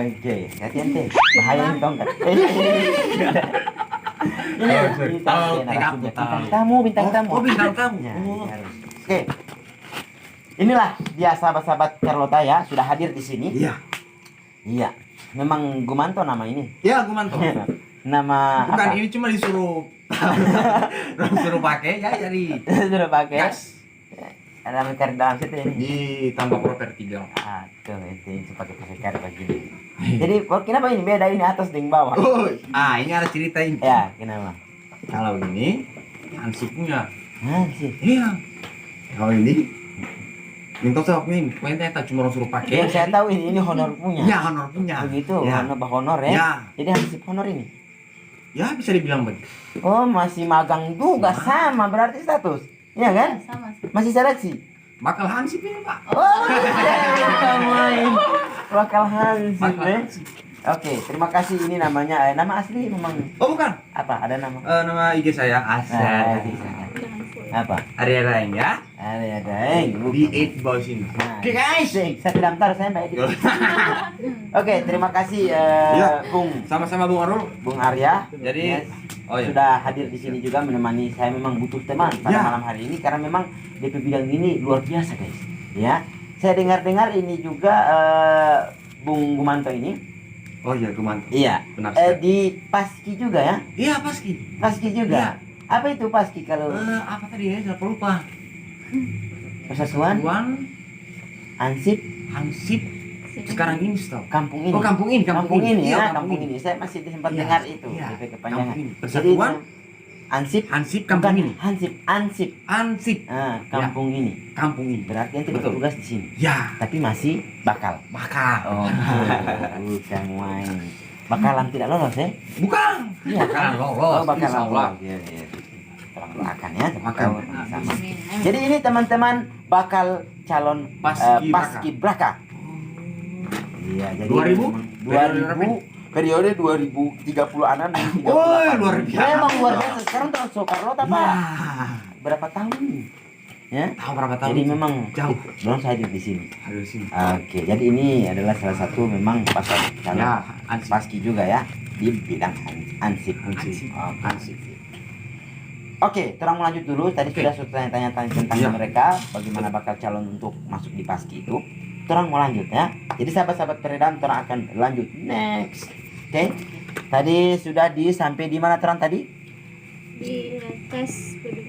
Oke, hati ente. Bahaya ini tongkat. bintang tamu. Oh, bintang tamu. Ya, Oh. harus. Oke. Inilah dia sahabat-sahabat Carlota ya, sudah hadir di sini. Iya. Iya. Memang Gumanto nama ini. Ya, aku mantap. Nama Bukan, apa? ini cuma disuruh disuruh pakai ya, jadi Sudah pakai. gas Ada mikir dalam situ ini. ditambah properti dong. Tuh itu pakai karet begini. Jadi kenapa ini beda ini atas dengan bawah? Oh, ini ada cerita ini. Ya, kenapa? Kalau ini Hansi punya. Sih. Iya. Kalau ini minta saya punya. Poinnya tak cuma suruh pakai. Yang saya tahu ini honor punya. Ya, honor punya. Begitu, Ya. honor ya. Ya. Jadi hansip honor ini. Ya, bisa dibilang begitu. Oh, masih magang juga sama berarti status. Iya kan? Sama sih. Masih seleksi. Bakal Hansip ini, Pak. Oh, kita main. Bakal hansip Bakal ya. Hansip. Oke, terima kasih. Ini namanya nama asli memang Oh, bukan. apa? Ada nama? Nama IG saya Ah, Asal. apa? Arya Raeng ya. Ada. Di 8 Bawah sini. Oke guys, saya daftar saya Mbak Edi. Oke, terima kasih Iya. Bung Sama-sama Bung Arul. Arya. Jadi, Yes. oh iya. Sudah hadir di sini juga menemani saya. Memang butuh teman pada Ya. malam hari ini karena memang DP bidang ini luar biasa guys. Ya, saya dengar ini juga Bung Gumanto ini. Oh iya, gue mantap. Iya. Benar sekali. Di Paski juga ya? Iya, Paski. Paski juga. Apa itu Paski kalau Apa tadi ya? Saya lupa. persatuan Tuan Ansip Hansip sekarang ini stop. kampung ini? Oh, kampung ini. ya, Iya, kampung ini. Saya masih sempat Iya, dengar itu iya. DP kepanjangan. Kampung ini. Jadi Persatuan Ansip Hansip kampung bukan ini. Ansip. Hansip Kampung ini. kampung ini. Berarti yang Betul. bertugas di sini. Ya, Tapi masih bakal. bakal. Oh, bukan main. Bakalan tidak lolos ya? Bukan. Iya, Bakalan Oh, lolos. bakalan Insya Allah. lolos. Iya. Tolong doakan ya. Makan. Sama. Amin. Jadi ini teman-teman bakal calon Paskibraka. Paskibraka. Iya, jadi 2000? 2000 periode 2030-an dan 38. Oh, luar biasa. Memang luar biasa. Sekarang terus Carlota Pak. Ya. Berapa tahun nih? Ya. Tahu berapa tahun? Jadi memang jauh. belum saya hadir di sini. Harus sini. Oke, jadi ini adalah salah satu memang pasar calon Ya, Hansip. Paski juga ya di bidang ansip. Hansip. Oke. Hansip. Oke, terang lanjut dulu. Tadi Oke. sudah tanya-tanya tentang Iya. mereka, bagaimana bakal calon untuk masuk di Paski itu. Terang mau lanjut ya. Jadi sahabat-sahabat peredam, terang akan lanjut next. Oke. Tadi sudah sampai di mana terang tadi? Di tes PBB.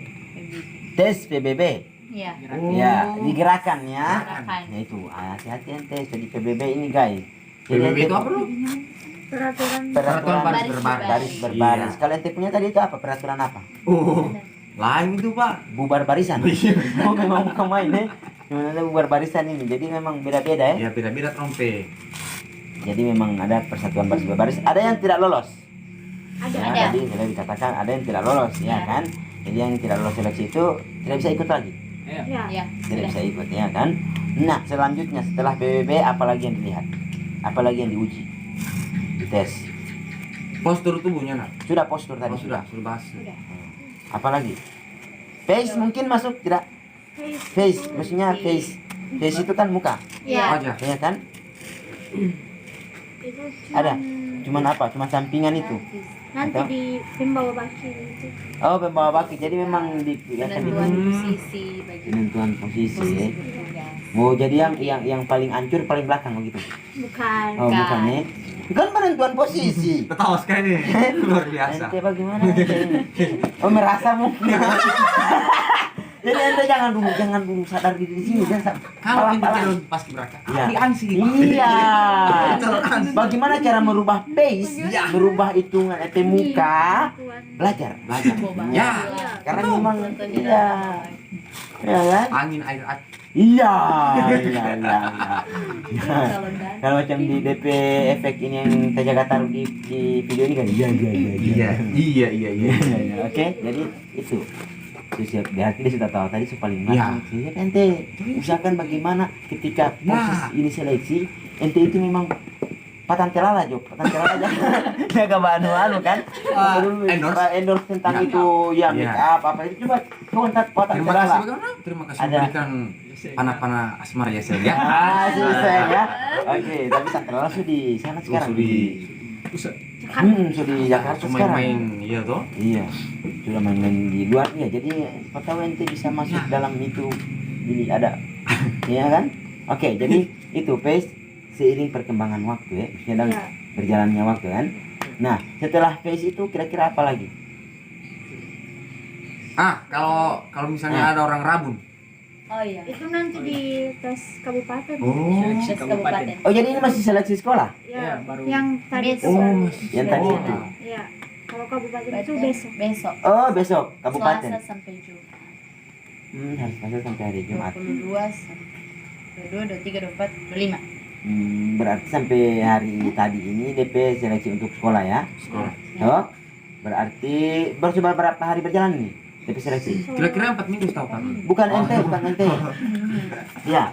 Tes PBB. Iya. Oh. Ya, digerakkan ya. Gerakan. Ya itu, hati-hati ente jadi PBB ini guys. PBB ente- itu apa lu? Peraturan Peraturan baris Baris berbaris. baris berbaris. Iya. Kalau ente punya tadi itu apa? Peraturan apa? Oh, lain itu Pak. Bubar barisan. Iya. Oh, memang bukan main ya. Cuma ada bubar barisan ini. Jadi memang beda-beda ya. Ya beda-beda trompe. Jadi memang ada persatuan baris berbaris. Ada yang tidak lolos. ada. Ya, Ada. tadi sudah dikatakan ada yang tidak lolos ya Ya. kan. Jadi yang tidak lolos seleksi itu tidak bisa ikut lagi. Iya. Ya. Iya. Tidak Sudah. bisa ikut ya kan. Nah, selanjutnya setelah PBB apalagi yang dilihat? Apalagi yang diuji? Dites. Postur tubuhnya nak. Sudah postur tadi Oh, sudah bahas. Sudah. Apalagi? Face mungkin masuk tidak? Face, maksudnya face. Face itu kan muka, Ya. Aja. ya kan? Itu Ada? Cuman apa? Cuma sampingan itu. nanti Atau? di pembawa baki itu. Oh, pembawa baki. Jadi memang biasa Penentuan di posisi bagi penentuan posisi. Ya. tugas. Mau jadi yang paling hancur paling belakang begitu. Bukan. Oh, bukan ya. Kan penentuan posisi. Ketawa sekali. Luar biasa. Ente bagaimana ente ini? Oh, merasa mungkin. Jadi ente jangan dulu sadar diri di sini jangan Kalau ini pala-pala. calon Paskibraka. Iya. Ahli ansi. Iya. Calon ansi. Bagaimana cara merubah face, Iya. merubah hitungan ente muka, Tuan. belajar. Boba. Ya. Karena Betul. memang Contohnya iya. Ya kan? Angin air at. Iya. Calon dan Kalau macam di DP efek ini yang saya jaga taruh di video ini kan iya. Iya. Oke, jadi itu. Siap, di hati dia sudah tahu tadi paling Iya. siap ente. Usahakan bagaimana ketika proses ini seleksi, ente itu memang patan celana jaga anu kan. Endorse tentang Ya. itu ya Ya. make up apa itu coba kontak patan Terima kasih celana. bagaimana? Terima kasih Ada. memberikan panah-panah asmara ya saya ya. Selesai ya. Oke, tapi Santelala sudah di sana sekarang. Sudah di Pusat. So di Jakarta Cuma sekarang. main iya toh. Iya, sudah main-main di luar ya. Jadi tahu ente bisa masuk dalam itu, jadi ada, iya kan? Oke, jadi itu face seiring perkembangan waktu ya, maksudnya dalam Ya. berjalannya waktu kan. Nah, setelah face itu kira-kira apa lagi? Kalau misalnya ada orang rabun. Oh iya. Itu nanti di tes kabupaten. Oh. Seleksi Tes kabupaten. kabupaten. Oh, jadi ini masih seleksi sekolah? Ya, Ya, baru. yang tadi itu Besok. baru. Yang tadi Sudah itu. jalan. Ya, kalau kabupaten itu Berarti besok. Besok. Oh, besok kabupaten. Selasa sampai Jumat. Harus masuk sampai hari Jumat. 22 sampai 22, 23, 24, 25. Berarti sampai hari tadi ini DP seleksi untuk sekolah ya? Sekolah. Oh, berarti baru coba berapa hari berjalan nih DP seleksi? Kira-kira 4 minggu setahu kami. Bukan ente, bukan ente. Ya.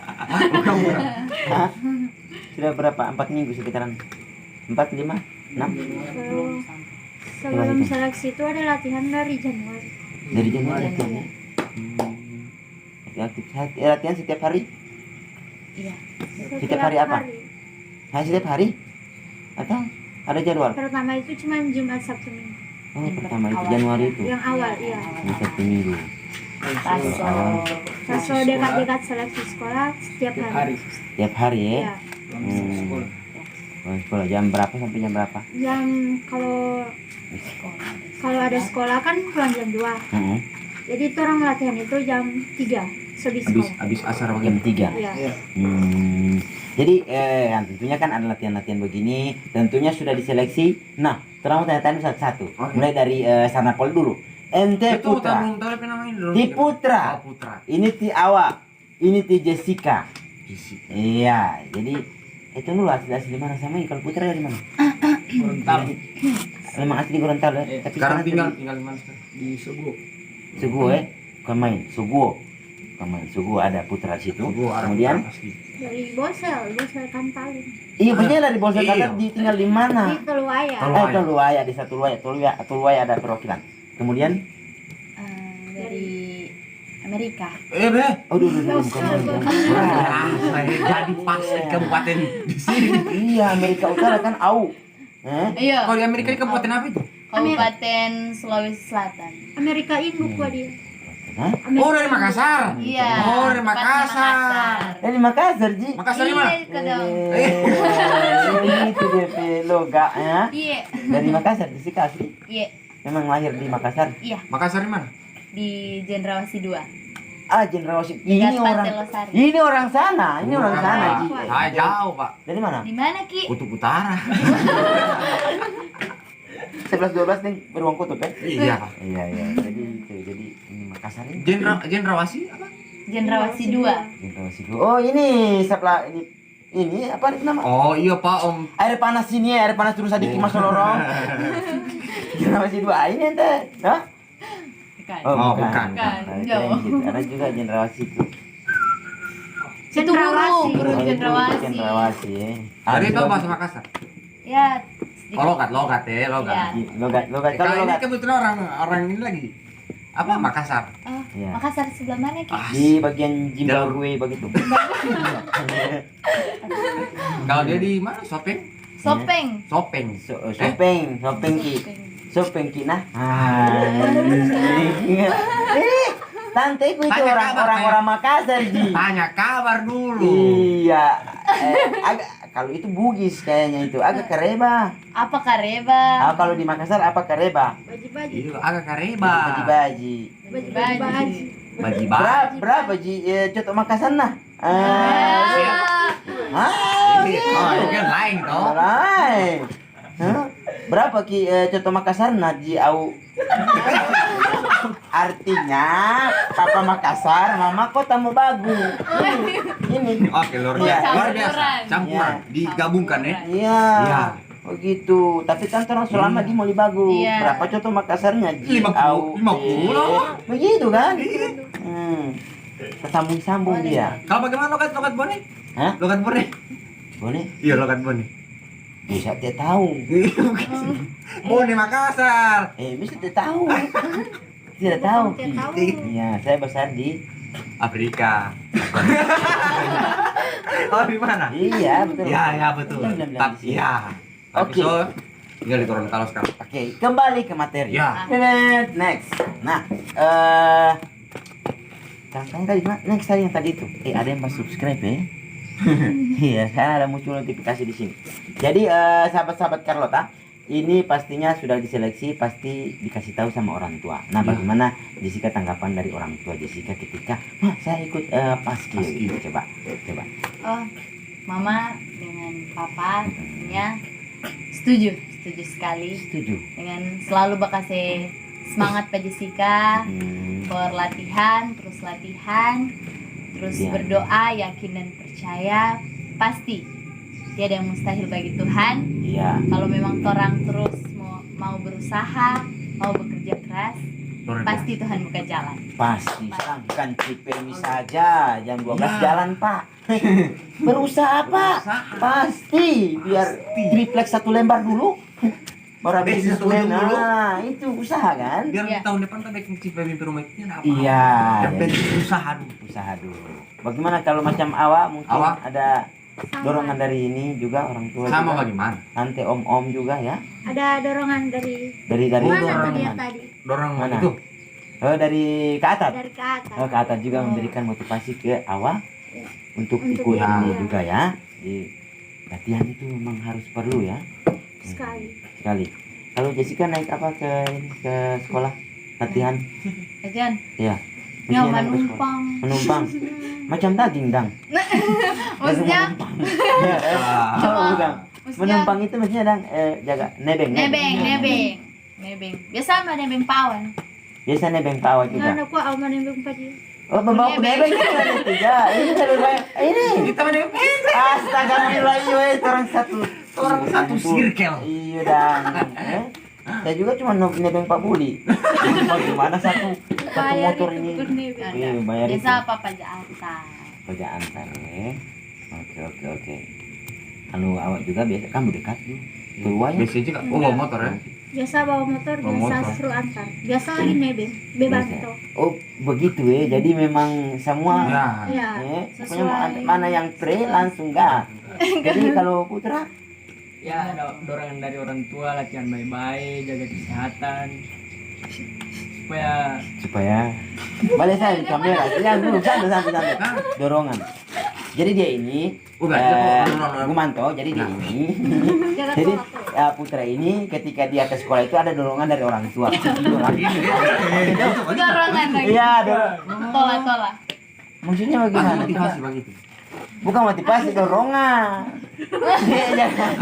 Bukan. Hah? Sudah berapa? 4 minggu sekitaran 4, 5, 6 Kalau sebelum seleksi itu ada latihan dari Januari. dari Januari latihannya. Latihan setiap hari? Iya. Setiap hari apa? Setiap hari? Atau ada jadwal? Pertama itu cuma Jumat Sabtu Minggu. Oh, pertama itu Januari itu. Yang awal, iya. Ini Sabtu Minggu. Paso. Paso dekat-dekat seleksi sekolah setiap Tiap hari. hari. Tiap hari ya? Iya. Langsung sekolah. Oh, sekolah jam berapa sampai jam berapa? Jam kalau ada sekolah kan pulang jam 2. Heeh. Jadi itu orang latihan itu jam 3 sebis sekolah. Habis asar Jam bagaimana? 3. Iya. Iya. Jadi kan tentunya kan ada latihan-latihan begini, tentunya sudah diseleksi. Nah, terang tanya-tanya satu-satu. Oke. Mulai dari Sanapol dulu. Ente Itu Putra. belum tahu apa namanya dulu. Ti Putra. Oh, Putra. Ini Ti Awa. Ini Ti Jessica. Isi. Iya, jadi itu dulu asli mana sama kalau Putra dari mana? Gorontalo. Memang asli Gorontalo ya. Iya. Tapi Sekarang sekarang tinggal di mana sekarang? Di Sugu. Suguh bukan main Suguh. Bukan main Suguh ada Putra di situ. Gua orang Kemudian asli. Dari Bosel Kantalin. iya bener dari Bolsa Iya. Kata tinggal di mana? Di Teluaya. Teluaya. Toluaya di satu Toluaya ada perwakilan. Kemudian Dari Amerika. Be. aduh bukan main. Saya jadi pas di kabupaten di sini. Iya, Amerika Utara kan AU. Iya. Kalau di Amerika di kabupaten apa itu? Kabupaten Sulawesi Selatan. Amerika Induk gua dia. Hah? Oh, dari Makassar. Iya. Oh, dari tepatnya Makassar. Dari Makassar, Ji. Makassar di Iya, mana? itu dong. Itu DP loga ya. Iya. Dari Makassar, Jessica asli. Iya. Memang lahir di Makassar. Iya. Makassar di mana? Di Jendrawasih 2. Jendrawasih. Dekat Ini orang. Pantai Losari. Ini orang sana. Ini orang Bukan, sana, Pak. Ji. Saya jauh, Pak. Dari mana? Di mana, Ki? Kutub Utara. 11-12 nih beruang kutub ya. Iya. Iya. Jadi itu. Jadi ini Makassar ini. Jendrawasih apa? Jendrawasih 2. Jendrawasih. Oh, ini sebelah ini apa itu nama? Oh, iya, Pak, Om. Air panas sini ya, air panas terus adik Mas Lorong. Jendrawasih 2 ini ente. Hah? Bukan. Oh, bukan. Bukan, Nah, jauh. gitu. Ada juga Jendrawasih itu. Itu burung Oh, itu Jendrawasih. Jendrawasih ya. Tadi Ada tahu juga- bahasa Makassar. Ya. Oh, logat ya, logat. Iya. Logat. Kalau Kalau ini logat kebetulan orang ini lagi. Apa Makassar? Oh, Iya. Makassar sebelah mana, Ki? di bagian Zimbabwe begitu. Kalau dia di mana? Sopeng? Sopeng. Sopeng. Sopeng ki. Sopeng ki nah. Tante ku itu Tanya kabar, orang Makassar Ji. Tanya kabar dulu. Iya. Agak kalau itu Bugis kayaknya itu agak kareba. Apa Kareba? Kalau di Makassar apa kareba? Baji-baji. Iya, agak kareba. Baji-baji. Baji-baji. Baji-baji. Berapa Ji? Contoh Makassar nah. Iya. Iya. Oh, itu kan lain toh. Lain. Hah? Berapa Ki contoh Makassar nah Ji au? Artinya Papa Makassar, Mama Kota Mobagu. Ini. Oke, luar Iya, biasa. Luar biasa. campuran. Campuran. Iya. Digabungkan ya. Iya. Iya. Oh gitu. Tapi kan orang selama di Mobagu. Iya. Berapa contoh Makassarnya Ji? 50. Au. 50. Begitu kan? Iya. Tersambung-sambung Boleh. dia. Kalau bagaimana logat Bone? Hah? Logat Bone? Boleh? Iya, logat Bone. Bisa dia tahu. Bone Makassar. Bisa dia tahu. Tidak tahu. Tidak tahu. Iya, saya besar di Afrika. Oh, di mana? Iya, betul. Iya, betul. Bilang-bilang di Tapi sini. ya. Tapi Oke. so, Tinggal di Gorontalo sekarang. Oke, kembali ke materi. Ya. Next. Nah, yang tadi next tadi yang tadi itu. Ada yang pas subscribe ya. Iya, saya ada muncul notifikasi di sini. Jadi sahabat-sahabat Carlota, ini pastinya sudah diseleksi, pasti dikasih tahu sama orang tua. Nah, bagaimana Jessica tanggapan dari orang tua Jessica ketika, saya ikut paski gitu. Coba. Oh, mama dengan papa tentunya setuju sekali Setuju. dengan selalu bakasih semangat Pak Jessica for latihan, terus Iya. berdoa, yakin dan percaya pasti tiada yang mustahil bagi Tuhan. Iya. Kalau memang orang terus mau berusaha, mau bekerja keras, pasti Tuhan buka jalan. Pasti, bukan Cipemi saja, jam 12 jalan Pak. Berusaha Pak, pasti biar triplex 1 lembar dulu. Baru habis Besi 1 satu lembar. dulu. Nah, itu usaha kan? Biar Iya. di tahun depan kan bikin Cipemi rumahnya apa? Iya. Yang penting usaha dulu. Usaha dulu. Bagaimana kalau macam awak mungkin Awak? ada dorongan dari ini juga orang tua Sama juga. bagaimana? Tante om juga ya. Ada dorongan dari Dari mana dorong. tuh dia tadi? Dorong Mana? itu. Oh, dari ke atas. Dari ke atas. Oh, ke atas juga memberikan motivasi ke awak Iya. untuk Untuk ikut ya. ini juga ya. Di latihan itu memang harus perlu ya. Sekali. Kalau Jessica naik apa ke sekolah latihan? Ajan, Iya. nyawa Mestinya naik ke sekolah. menumpang. Menumpang. Macam daging dang. Maksudnya, Oh, bukan. maksudnya Menumpang itu maksudnya dang jaga nebeng. nebeng. Biasa mah nebeng pawan. Biasa nebeng tawa juga. Nggak aku aman yang belum pagi. Oh, membawa nebeng itu ada tiga. Ini lebih baik. Ini. Kita mana yang Astagfirullah, iya, orang satu. Orang satu circle. Iya dang. Saya juga cuma nebeng Pak Buli. Bagaimana satu Bayar motor itu ini? bernebeng. Iya, bayar itu. Biasa apa pajak antar. Kerja antar ya. Oke. Anu awak juga biasa kan dekat tuh. Keluar ya. Biasanya juga. Oh, bawa motor ya? Biasa bawa motor, Bawa biasa motor. suruh antar. Biasa lagi nebeng, bebanto. Oh, begitu ya. Jadi memang semua Ya. Ya, pokoknya sesuai. mana yang pre langsung gas. Jadi kalau Putra Ya, ada dorongan dari orang tua, latihan baik-baik, jaga kesehatan supaya balik saya di kamera. Jangan dulu santai. Dorongan. Jadi dia ini Udah, Gumanto, jadi dia ini Jaga jadi tolak. Putra ini ketika dia ke sekolah itu ada dorongan dari orang tua. Dorongan lagi. Iya, dorongan. Tola. Maksudnya bagaimana? Motivasi begitu. Bukan motivasi, dorongan.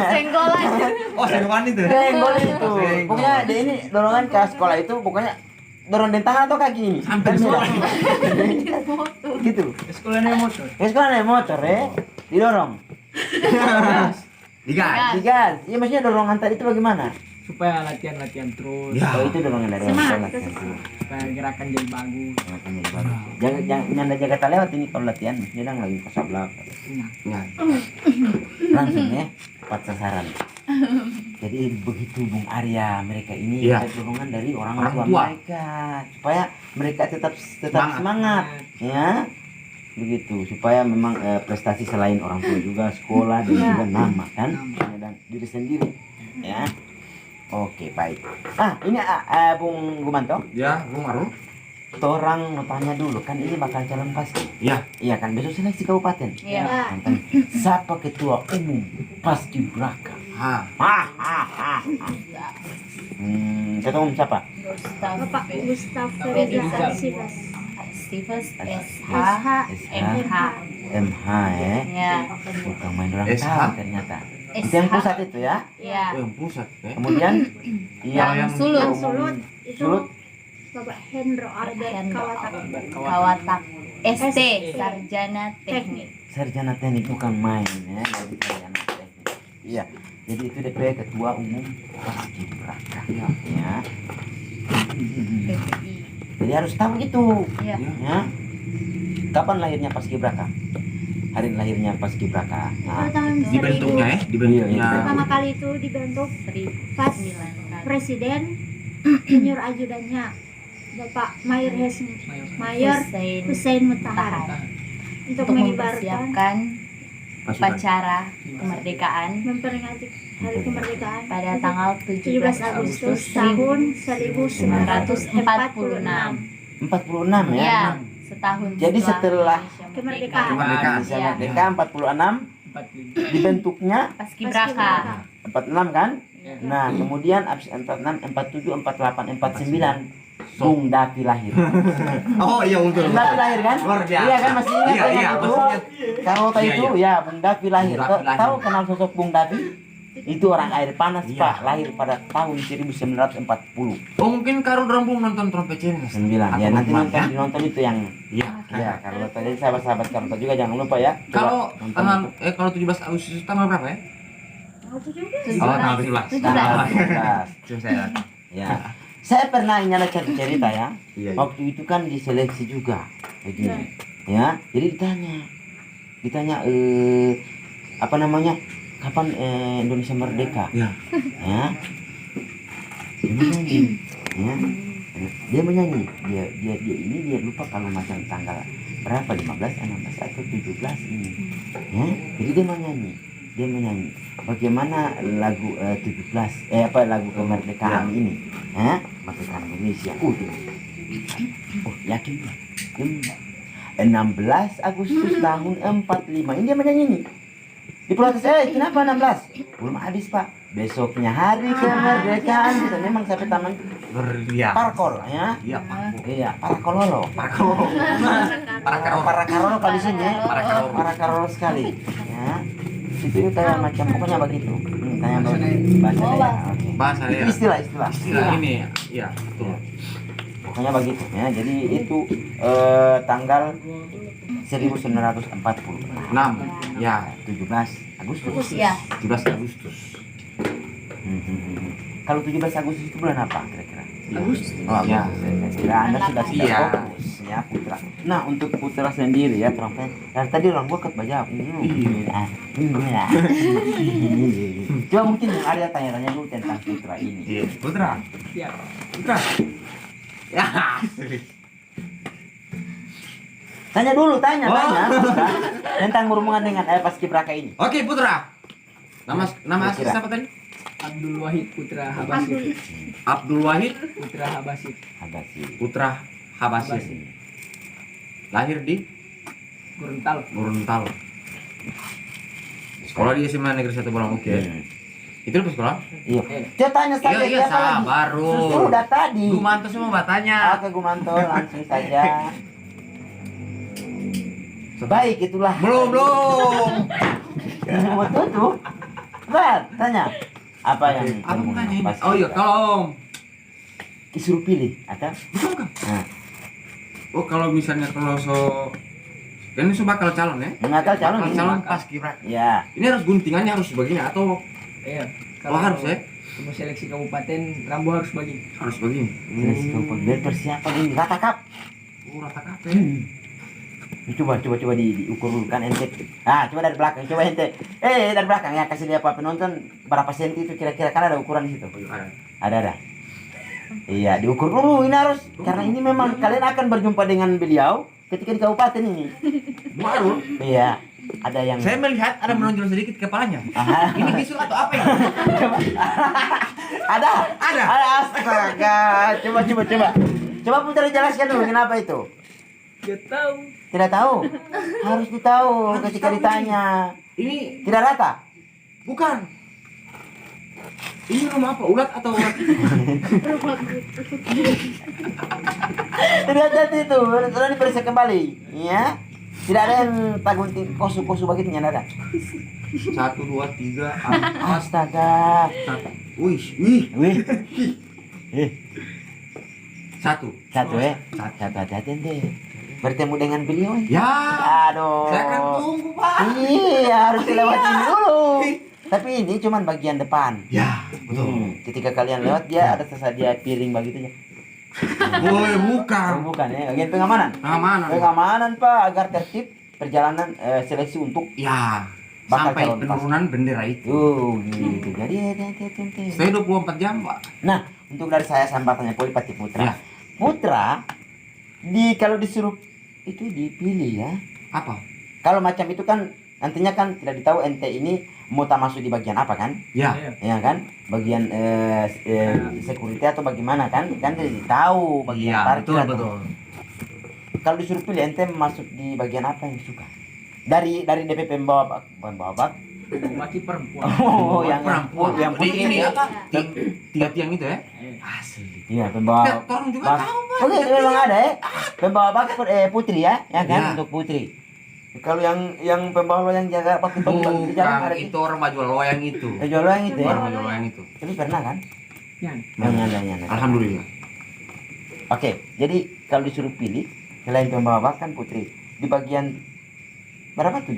Senggolan. Oh, sentuhan itu. Senggol itu. Senggol. Pokoknya dia ini dorongan ke sekolah itu pokoknya dorong di tangan atau kaki ini? Sampai di sekolah. Gitu. sekolah naik motor. Ya sekolah naik motor didorong. Digas. Digas. Iya maksudnya dorongan tadi itu bagaimana? Supaya latihan terus, Ya. Oh itu dorongan dari orang Semangat, tua. semangat. supaya gerakan jadi bagus. Jangan nyanda jaga lewat ini kalau latihan. Dia dang lagi kosablak. Ya. Langsung ya, tepat sasaran. Jadi begitu Bung Arya, mereka ini Iya. ada dorongan dari orang Orang tua tua. mereka supaya mereka tetap semangat, ya. Begitu supaya memang prestasi selain orang tua juga sekolah dan Iya. juga nama kan dan diri sendiri, ya. Oke baik. Ini Bung Gumanto, Ya, Bung Arul. orang mau tanya dulu kan ini bakal calon paski. Ya. Iya kan besok seleksi kabupaten. Iya. Ya, Nonton. Siapa ketua umum paski braka? Ketua umum siapa? Bapak Gustaf Ferdiza Ferdiza Silas. Stevens SH SH. MH. MH Ya. Bukan main orang SH. tahu ternyata. Itu yang pusat itu ya. Ya. Oh, yang pusat ya. Kemudian Yang yang Sulut. Yang Sulut itu Sulut. Bapak Hendro Albert Hendro Kawatak. Kawatak ST Sarjana Teknik. sarjana teknik bukan main ya. Jadi sarjana teknik. Iya. Jadi itu DP ketua umum paski braka ya. PPI. Jadi harus tahu itu. Iya. Ya. Kapan lahirnya paski braka? Hari lahirnya paski braka. Itu tahun Dibentuknya 1000. ya, dibentuknya. Pertama kali itu dibentuk 1009 kali. presiden senior ajudannya Bapak Mayor Hussein Hussein Mutahar Mutahar. untuk Untuk mengibarkan mempersiapkan upacara kemerdekaan memperingati Hari Kemerdekaan pada tanggal 17 17 Agustus tahun 1946. 46 ya. Ya, setahun Jadi setelah Indonesia kemerdekaan. Kemerdekaan. Indonesia Iya. merdeka 46 45. dibentuknya Paskibraka. 46 kan? Ya. Nah, kemudian abis 46, 47, 48, 49 Bung Dapi lahir. Oh iya betul. Bung Dapi lahir kan? Luar biasa. Iya kan masih ingat Iya, kan iya, itu? masih ingat. Carlota Iya, itu ya Bung Dapi lahir. Bung Dapi lahir. Tahu kenal sosok Bung Dapi? Itu orang air panas Iya. Pak, lahir pada tahun 1940. Oh mungkin Karo Rambung nonton trompet ini. 9. Ya nanti nonton ya. dinonton itu yang Iya. ya Carlota. Jadi sahabat-sahabat Carlota juga jangan lupa ya. Coba Kalau nonton tanggal itu. kalau 17 Agustus tanggal berapa ya? Tahun 17. Oh, tanggal 17. 17. Tanggal 17. Cuma saya. Ya. Saya pernah nyala cerita ya. Iya. Waktu itu kan diseleksi juga begini. Ya, jadi ditanya apa namanya? Kapan Indonesia merdeka? Iya. Ya. Dia menyanyi. Ya. Dia menyanyi. Dia lupa kalau macam tanggal berapa 15, 16 atau 17 ini. Ya. Jadi dia menyanyi. Bagaimana lagu 17 lagu kemerdekaan ini? Kemerdekaan Indonesia. Yakin dia? 16 Agustus tahun 45. Ini dia menyanyi nih. Diprotes, kenapa 16? Belum habis Pak. Besoknya hari kemerdekaan kita memang sampai taman Iya. Parkol ya. Iya, Pak. Iya, Parakololo. Parakarolo kalau di sini ya. Parakarolo sekali. Ya. Itu kayak macam pokoknya begitu. Tanya bahasa Oh, daerah. Oke. Bahasa Itu daerah. istilah. Istilah ini ya. Betul. Pokoknya begitu ya. Jadi itu tanggal 1946. 6. Ya, 17 Agustus. Ya, 17 Agustus. Kalau 17 Agustus itu bulan apa kira-kira? Agustus. Oh, Ya. saya kira Anda sudah Iya. fokus ya Putra. Nah, untuk Putra sendiri ya, perempuan. Dari tadi orang gua kebajak. Coba mungkin Bung Arya tanya-tanya dulu tentang Putra ini. Iya, Putra. Siap. Putra. Ya. Tanya dulu, tanya Oh. Putra. Tentang berhubungan dengan Paskibraka ini. Oke, Putra. Nama asli Kira-kira. siapa tadi? Abdul Wahid Putra Habasir. Abdul Wahid Putra Habasir. Habasi. Putra Habasir. Lahir di Gorontalo. Gorontalo. Sekolah di SMA Negeri 1 Bolamuke. Itu apa sekolah? Iya. Dia tanya saja Iya, siapa lagi? sabar. Sudah tadi. Gumanto semua batanya. Oke, Gumanto, langsung saja. Baik, itulah. Belum. Mau tutup. Tanya. Apa yang Apa bukannya ini? pasti Oh iya, kalau disuruh pilih, atau? bukan. Nah, Oh, kalau misalnya kalau kan ini bakal calon ya? nggak tahu calon Bakal ini. calon Paskibraka. Ya, Ini harus guntingannya harus begini atau Iya. harus ya? Mau seleksi kabupaten, Rambu harus bagi. Harus begini. seleksi kabupaten biar persiapan ini rata kap. Rata kape. Coba diukur dulu kan ente. Coba dari belakang, coba ente. Dari belakang ya, kasih lihat apa penonton berapa senti itu kira-kira, kan ada ukuran di situ. Ada. Iya, diukur dulu ini harus karena ini memang kalian akan berjumpa dengan beliau ketika di kabupaten ini. Baru. Iya, ada yang Saya melihat ada menonjol sedikit kepalanya. Aha. Ini bisul atau apa ini? Ada. Ada. Astaga. Coba. Coba Putra jelaskan dulu kenapa itu. Gak tahu. Tidak tahu. Harus ditahu ketika ditanya. Ini Tidak rata. bukan. Ini rumah apa? Ulat atau ulat? Tidak hati itu. Sudah diperiksa kembali. Ya. Tidak ada yang tanggung kosu-kosu begitu tidak ada. 1, 2, 3, Astaga. Wih. Wih. 1. Satu hati-hati ente. Bertemu dengan beliau. Ya. Aduh. Saya akan tunggu, Pak. Iya, harus dilewatin dulu. Tapi ini cuman bagian depan. Ya, betul. Ketika kalian lewat dia ada tersedia piring begitu ya. Woi, bukan. Bukan ya, bagian pengamanan. Mana? Pengamanan Pak agar tertib perjalanan seleksi untuk Ya. Bakal Sampai calon penurunan bendera itu. gitu. Jadi hati-hati. Saya 24 jam, Pak. Nah, untuk dari saya sambatannya Polipati Putra. Ya. Putra kalau disuruh itu dipilih ya. Apa? Kalau macam itu kan nantinya kan tidak ditahu ente ini mau tak masuk di bagian apa kan? Ya. Ya kan? Bagian security atau bagaimana kan? Kan tidak tahu bagian Iya, parkir betul atau- betul. Kalau disuruh pilih ente masuk di bagian apa yang suka? Dari DP pembawa bak. Baki perempuan. Oh, yang perempuan. yang Jadi putih ini ya. apa? Tiga tiang itu ya? Eh, Asli. Iya, pembawa. Orang juga bak. tahu, Pak. Oke, itu memang ada ya. Pembawa bak putri ya, ya kan Iya. untuk putri. Kalau yang pembawa lo yang jaga bak itu di jalan Bukan, ada itu orang baju loyang itu. jual yang itu ya. Orang baju loyang itu. Tapi pernah kan? Yan. Nyala. Alhamdulillah. Oke, jadi kalau disuruh pilih selain pembawa bak kan putri di bagian berapa? 17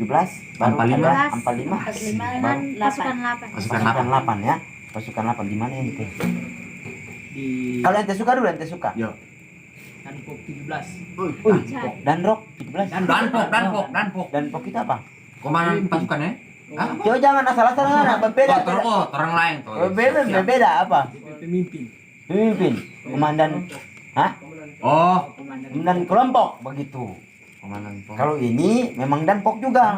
baru 45. ada 45 45 dengan baru pasukan 8. Pasukan pasukan 8. 8 ya. Pasukan 8 di mana ente? Di Kalau ente suka dulu ente suka. Yo. Danpok 17. Dan rok 17. Danpok. Dan pok itu apa? Komandan pasukan ya? Hah? Coba jangan asal-asalan anak berbeda. Orang lain tuh. Berbeda apa? Pemimpin. Pemimpin, komandan, hah? Oh, Komandan kelompok begitu. komandan pos. Kalau ini memang danpok juga.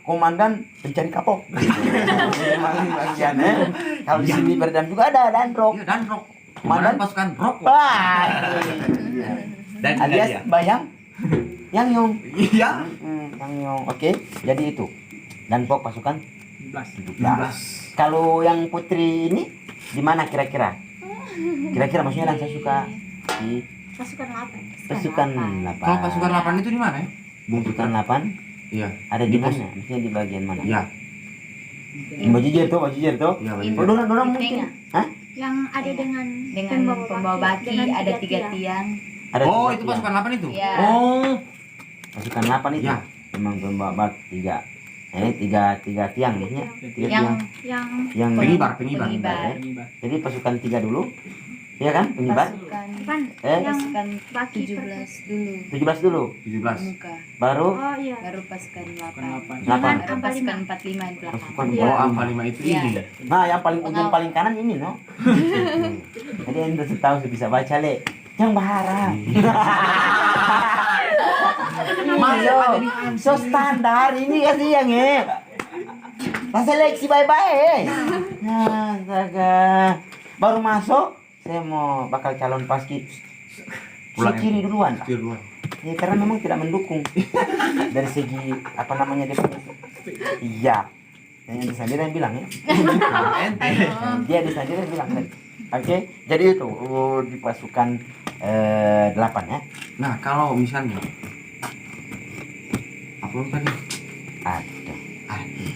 Komandan pencari kapok. Memang ini bagiannya. Kalau di sini berdam juga ada danrok. Iya, Danrok. Komandan Komandan pasukan Rok. Wah. Dan Alias dia. bayang yang yong. Iya. Yang yong. Oke, jadi itu. Danpok pasukan 17. 17. Kalau yang putri ini di mana kira-kira? Kira-kira maksudnya dan saya suka di Pasukan 8. pasukan 8. Kalau pasukan 8 itu di mana ya? Pasukan 8 Iya. ada di Di pos- mana? Maksudnya di bagian mana? Iya. Bajijir tuh. Iya, Oh, dorang mungkin. Hah? Yang ada dengan Pembawa baki dengan ada 3 tiang. Ada Oh, tiga itu tiang. pasukan 8 itu? Iya. Oh. Pasukan 8 itu. Iya. Memang pembawa bak 3. Tiga tiang maksudnya. Tiga Yang tiang. yang Yang Pengibar. pengibar. Pengibar. Jadi pasukan 3 dulu. Iya kan? Pengibar. Pasukan kan Eh? yang pasukan baki 17 dulu 17 dulu. 17. muka. Baru Oh iya. Baru pasukan 8. 8. 8. Baru pasukan 45 di belakang. Pasukan Iya. Oh, Alfa 5 itu Iya. ini. Nah, yang paling ujung paling kanan ini, no. Jadi ente tahu sih bisa baca, Le. Yang bahara. Mayo, so standar ini kasih yang seleksi bye-bye. Nah, astaga. Baru masuk, saya mau bakal calon paski. Pulang Si kiri duluan. Kiri duluan. Ya karena memang tidak mendukung dari segi apa namanya dia. Iya. Dan yang sendiri yang bilang ya. Ente. Dia di sendiri yang bilang kan. Oke, jadi itu di pasukan 8 ya. Nah, kalau misalnya apa tadi? Ada.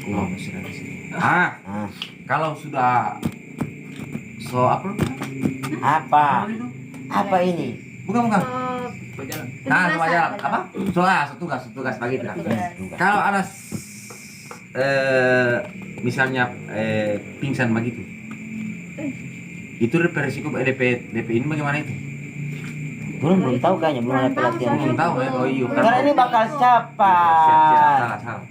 Oh, sudah di sini. Ah, Nah, kalau sudah apa? apa? Apa ini? Bukan. Berjalan. Nah, Penugasan. sama jalan. Apa? Tugas bagi kita. Tugas. Kalau ada misalnya pingsan begitu. Itu resiko DP ini bagaimana itu? Belum tahu kayaknya, belum ada Belum tahu, pelatihan. soalnya Belum tahu ya. Oh iya. Karena ini bakal siapa? Siap. Salah.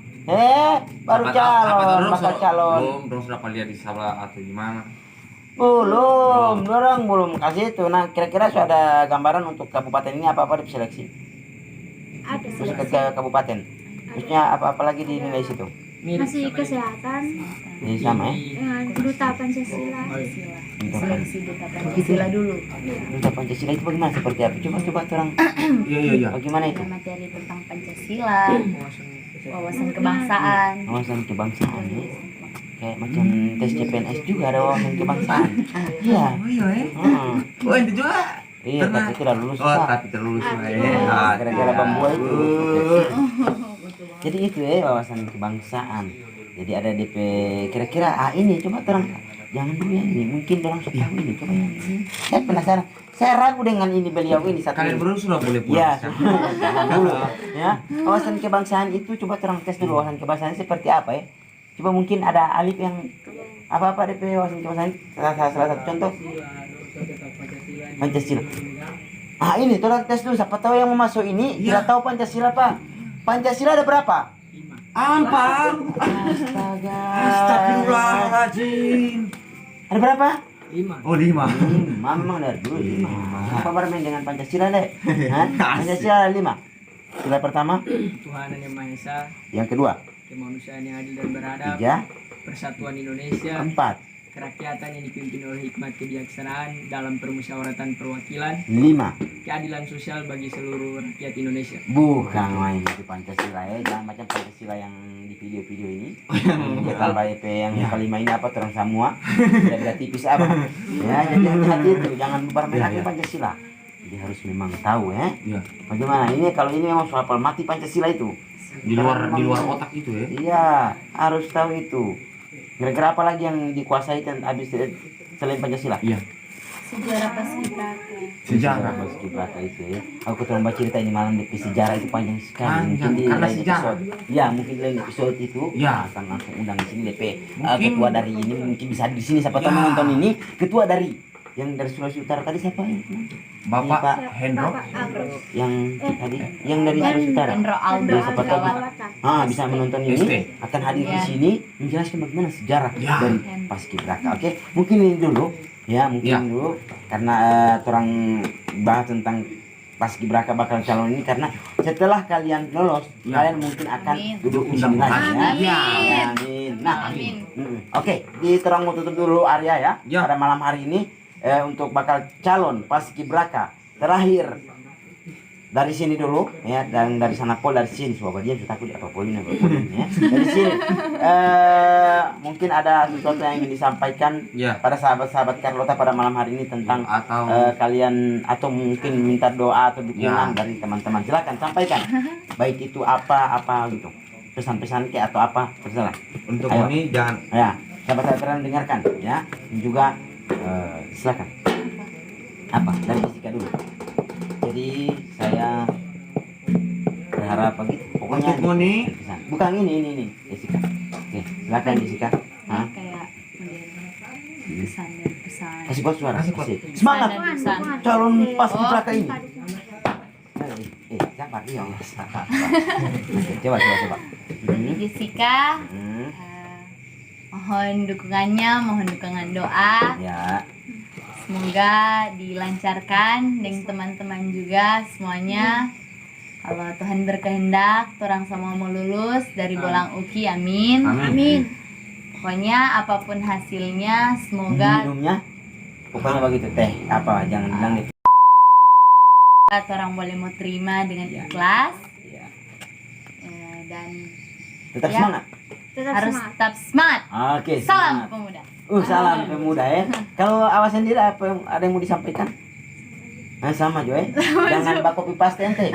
Baru calon, bakal calon. Belum sudah lihat di salah atau gimana? Belum, orang belum kasih itu. Nah, kira-kira sudah ada gambaran untuk kabupaten ini apa-apa diseleksi? Ada. Masuk ke kabupaten. Maksudnya apa-apa lagi dinilai situ? Mirip Masih sama kesehatan Jadi sama ya? dengan duta Pancasila. Pancasila. Untuk Seleksi duta Pancasila dulu. Duta Pancasila itu bagaimana? Seperti apa? Coba orang. Iya. Bagaimana itu? Ada materi tentang Pancasila, wawasan kesehatan. wawasan kebangsaan. Wawasan kebangsaan ya? Kayak macam tes CPNS juga ada wawasan kebangsaan. Iya. Oh iya ya. Hmm. Oh itu juga. Iya, tapi tidak lulus. Oh, Pak. tapi terlulus Ah, juga iya. ya. Gara-gara bambu itu. Jadi itu ya wawasan kebangsaan. Jadi ada DP kira-kira ini coba terang. Jangan dulu yang ini, mungkin orang sudah tahu ini. Coba yang ini. Saya penasaran. Saya ragu dengan ini beliau ini satu. Kalian ini. berdua sudah boleh Iya, pulang. jangan dulu ya. Wawasan kebangsaan itu coba terang tes dulu wawasan kebangsaan seperti apa ya. Coba mungkin ada Alif yang apa-apa DP wawasan kebangsaan salah satu contoh Pancasila. Ah ini tolong tes dulu siapa tahu yang mau masuk ini tidak tahu Pancasila Pak. Pancasila ada berapa? 5. Ampang. Astaga. Astagfirullahaladzim. Ada berapa? 5. Oh 5. Memang dari dulu 5. Apa bermain dengan Pancasila deh? Pancasila ada 5. Sila pertama, Tuhan yang Maha Esa. yang kedua, kemanusiaan yang adil dan beradab, 3, persatuan Indonesia, 4, kerakyatan yang dipimpin oleh hikmat kebijaksanaan dalam permusyawaratan perwakilan, 5. keadilan sosial bagi seluruh rakyat Indonesia. Bukan main itu Pancasila ya, jangan macam Pancasila yang di video-video ini. Ya tambah EP yang kelima ini apa terang semua, tidak beda tipis apa. Ya jadi hati-hati itu, jangan bermain Pancasila. Jadi harus memang tahu ya. Iya. Bagaimana ini kalau ini memang soal mati Pancasila itu. Di luar otak itu ya. Iya, harus tahu itu. Kira-kira apa lagi yang dikuasai dan habis selain Pancasila? Iya. Sejarah paskibraka. Sejarah. Paskibraka itu ya. Aku tuh baca cerita ini malam di sejarah itu panjang sekali. Panjang, Mungkin di karena lain sejarah. episode. Ya, mungkin di lain episode itu Ya. akan langsung undang di sini DP. Mungkin. Ketua dari ini mungkin bisa di sini siapa tahu Ya. menonton ini. Ketua dari yang dari Sulawesi Utara tadi siapa ya? Bapak Pak Hendro. Bapak Agro. Yang tadi yang dari Sulawesi Utara. Hendro Aldo Ya, siapa tahu Agrawata. bisa menonton ini ST. akan hadir di Ya. sini menjelaskan bagaimana sejarah Ya. dari Paskibraka. Oke, mungkin ini dulu ya, mungkin Ya. dulu karena orang bahas tentang Paskibraka bakal calon ini karena setelah kalian lolos Ya. kalian mungkin akan Amin. duduk di sini lagi ya. Amin. Ya, amin. Nah, Amin. Oke, di terang mau tutup dulu Arya ya. Ya. Pada malam hari ini untuk bakal calon Paskibraka terakhir dari sini dulu ya, dan dari sana pol dari sini sebab dia sudah takut apa poin ya. Dari sini mungkin ada sesuatu yang ingin disampaikan Ya. pada sahabat-sahabat Carlota pada malam hari ini tentang Atau kalian atau mungkin minta doa atau dukungan Ya. dari teman-teman. Silakan sampaikan. Baik itu apa gitu. Pesan-pesan ke atau apa terserah. untuk Ayo. ini jangan Ya, sahabat-sahabat dengarkan ya. Dan juga silakan. Apa? Dari Jessica dulu. Jadi saya berharap begitu. Pokoknya untuk ini pesan. Bukan ini Jessica. Oke, silakan Jessica. Hah? Ini kayak model pesan dan pesan. Kasih buat suara. Kasih buat. Kasih. Semangat. Pesan dan pesan. Calon Paskibraka Oh. ini. Sabar ya. Coba. Jessica, Hmm, mohon dukungannya, mohon dukungan doa. ya. Semoga dilancarkan dengan teman-teman juga semuanya. Kalau Tuhan berkehendak, orang sama mau lulus dari Bolang UKI, amin. Amin. Pokoknya apapun hasilnya, semoga Minumnya pokoknya begitu teh apa jangan bilang deh. orang boleh mau terima dengan Ya. ikhlas Ya. dan Tetap Ya. semangat. Tetap harus semangat. tetap semangat. Oke, Salam semangat. pemuda. Salam pemuda ya. Kalau awas sendiri apa yang ada yang mau disampaikan? Nah, sama Jo ya. Jangan bak copy paste ente.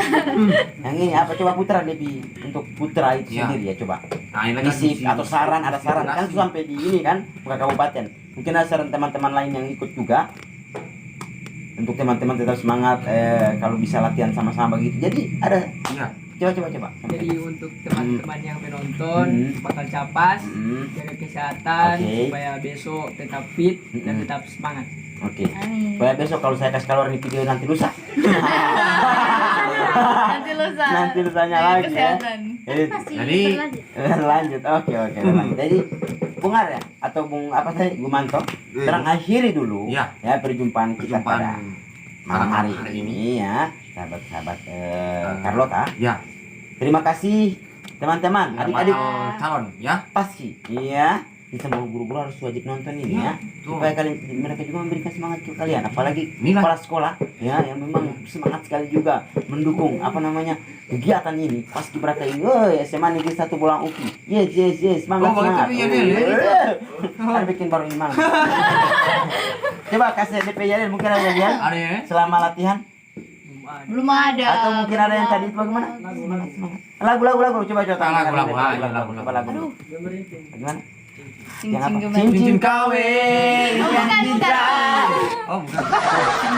Yang ini apa coba putra Debi untuk putra itu Ya. sendiri ya coba. nah, ini kan Isi atau saran ada saran kan Inspirasi. sampai di ini kan bukan kabupaten. Mungkin ada saran teman-teman lain yang ikut juga. Untuk teman-teman tetap semangat kalau bisa latihan sama-sama begitu. Jadi ada Iya. coba. Jadi untuk teman-teman yang menonton Hmm. bakal capas, Hmm, jaga kesehatan Oke. supaya besok tetap fit dan Hmm. tetap semangat. Oke. Amin. Supaya besok kalau saya kasih keluar di video nanti lusa. Nanti lusa. Nanti lusanya Jaga lagi ya. kesehatan. Jadi Masih Jadi- berlanjut. lanjut. Oke. Lanjut. Jadi Bung Arya atau Bung apa tadi Gumanto, terang akhiri dulu Iya. ya perjumpaan kita pada Perjumpaan malam hari hari ini ya sahabat-sahabat Carlota. Ya. Terima kasih teman-teman, adik-adik Bakal calon ya. pasti iya. Kita mau guru-guru harus wajib nonton ini ya, Tuh. supaya kalian mereka juga memberikan semangat ke kalian, apalagi Inilah. kepala sekolah ya yang memang semangat sekali juga mendukung apa namanya kegiatan ini Paskibraka ini. SMA Negeri 1 Bolang UKI. Yes, semangat Oh, semangat. begitu ya, Del. Kan bikin baru ini malam. Coba kasih DP Yadel, mungkin ada yang Ada ya. selama latihan Belum ada. atau mungkin ada yang tadi itu bagaimana? Semangat. Lagu coba Lagu. Coba lagu. Aduh. Gimana? Cincin Yang apa? gemar. Cincin kawin. Oh, bukan. Oh, bukan.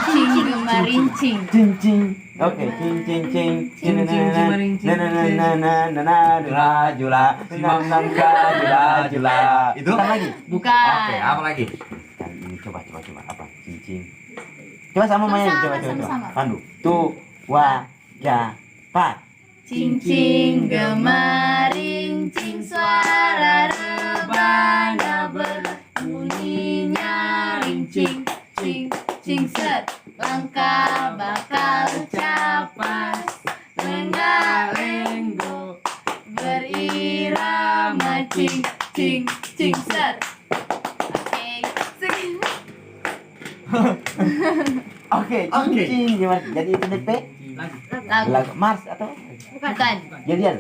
Cincin gemar rincing. Cincin. Oke, cincin. Jula. Itu? Bukan lagi. Bukan. Oke, apa lagi? Dan ini coba apa? Cincin. Coba sama Maya, coba. Sama-sama. Pandu. Tuh, wa, ya, pat. Cincin gemar rincing suara rebana berbunyinya rincing cing set langkah bakal capas lenggak lenggo berirama Cincin Gemarin. Jadi itu DP Lagu. Lagu. lagu Mars atau Bukan. Jadian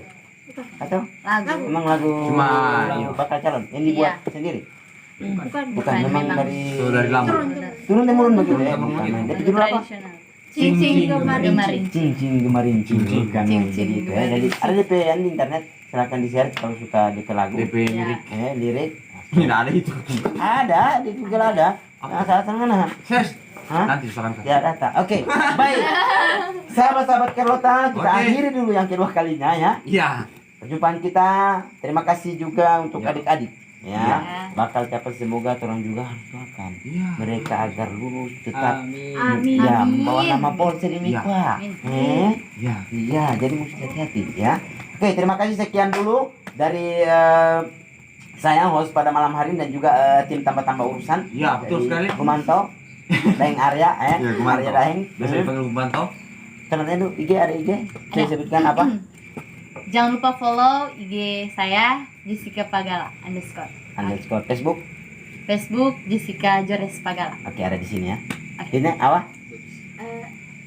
atau Lagu. memang lagu Cuma- bakal calon yang dibuat sendiri. Bukan. Bukan, memang memang. dari Itu dari lama. turun temurun begitu ya. Turun-temurun Bukan. begitu. Dari judul apa? Tradisional. Cincin Gemarin. Gemarin. Cincin Gemarin. Cincin. Bukan, Cincin jadi itu ya. Gemarin. Jadi ada DP yang di internet, silakan di share kalau suka DP lagu. DP Ya. lirik. Lirik. Tidak ada itu. Ada di Google ada. Asal mana? Ses. Hah? Nanti sekarang. Ya data. Oke, baik. Sahabat-sahabat Carlota, kita Oke. akhiri dulu yang kedua kalinya ya. Iya. Perjumpaan kita. Terima kasih juga untuk Ya. adik-adik. Ya, Ya. bakal dapat semoga orang juga harus doakan Iya. mereka agar lulus tetap Amin. Amin. ya Amin. bawa nama Polsek ini Ya. Pak. Amin. Iya. Iya, jadi mesti hati-hati ya. Oke, terima kasih sekian dulu dari saya host pada malam hari ini dan juga tim tambah-tambah urusan. Iya, betul Dari sekali. Kumanto, Daeng Arya, Iya, Kumanto. Arya Daeng. Biasa dipanggil Kumanto. Kenalnya dulu IG ada IG. Saya Ada. sebutkan apa? Jangan lupa follow IG saya Jessica Pagala _ Underscore Facebook. Facebook Jessica Jores Pagala. Oke, ada di sini ya. Oke. Ini apa?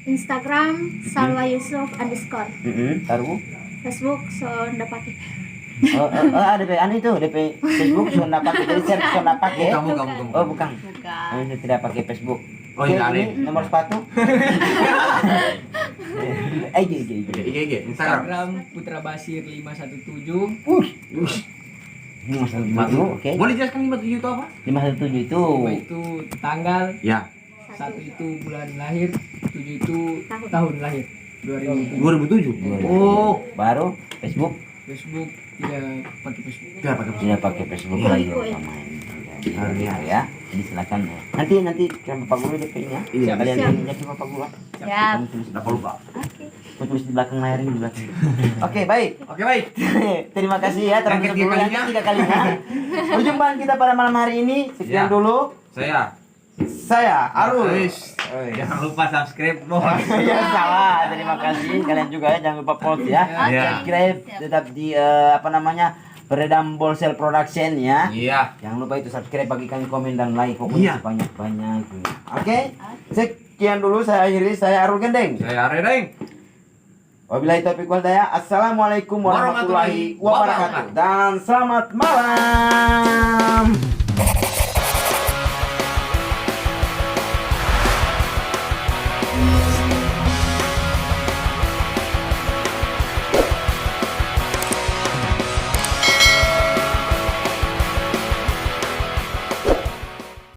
Instagram Salwa Yusuf _ Taruh. Facebook so ndak pakai. Ada DP anu itu DP Facebook sudah pakai jadi share sudah pakai. Kamu. Oh bukan. Bukan. Ini tidak pakai Facebook. Oh, Oke, ini ada. ini nomor sepatu. IG. IG. Instagram. Instagram Putra Basir 517. Ini masalah baru, oke. Boleh jelaskan 57 itu apa? 517 itu. 5 itu tanggal, Ya. 1 itu bulan lahir, 7 itu tahun lahir. 2007. 2007. Oh, baru Facebook Facebook tidak pakai Facebook. Tidak pakai. tidak pakai Facebook Iya, lagi iya. utama ini. Jadi, ya. Jadi silakan. Nanti kirim Bapak Guru DP-nya. Iya. Kalian Siap. kirim ke Bapak Guru. Siap. Kamu tulis Tidak lupa. Aku tulis di belakang layar ini di belakang. Oke, baik. Oke, baik. Terima kasih ya Yang terhadap ketiga dulu yang kalinya. ketiga kalinya. Perjumpaan kita pada malam hari ini sekian Ya. dulu. Saya. Arul. Wis. Jangan lupa subscribe, bos. Ya salah. Terima kasih kalian juga ya, jangan lupa post ya. Ya. Subscribe tetap di Beredam Bolsel Production ya. Iya. Jangan lupa itu subscribe, bagikan komen dan like pokoknya Iya. sebanyak-banyak. Oke. Sekian dulu saya akhiri, saya Arul Gendeng. Saya Redeng. Wabillahi taufiq wal hidayah. Assalamualaikum warahmatullahi wabarakatuh. Dan selamat malam.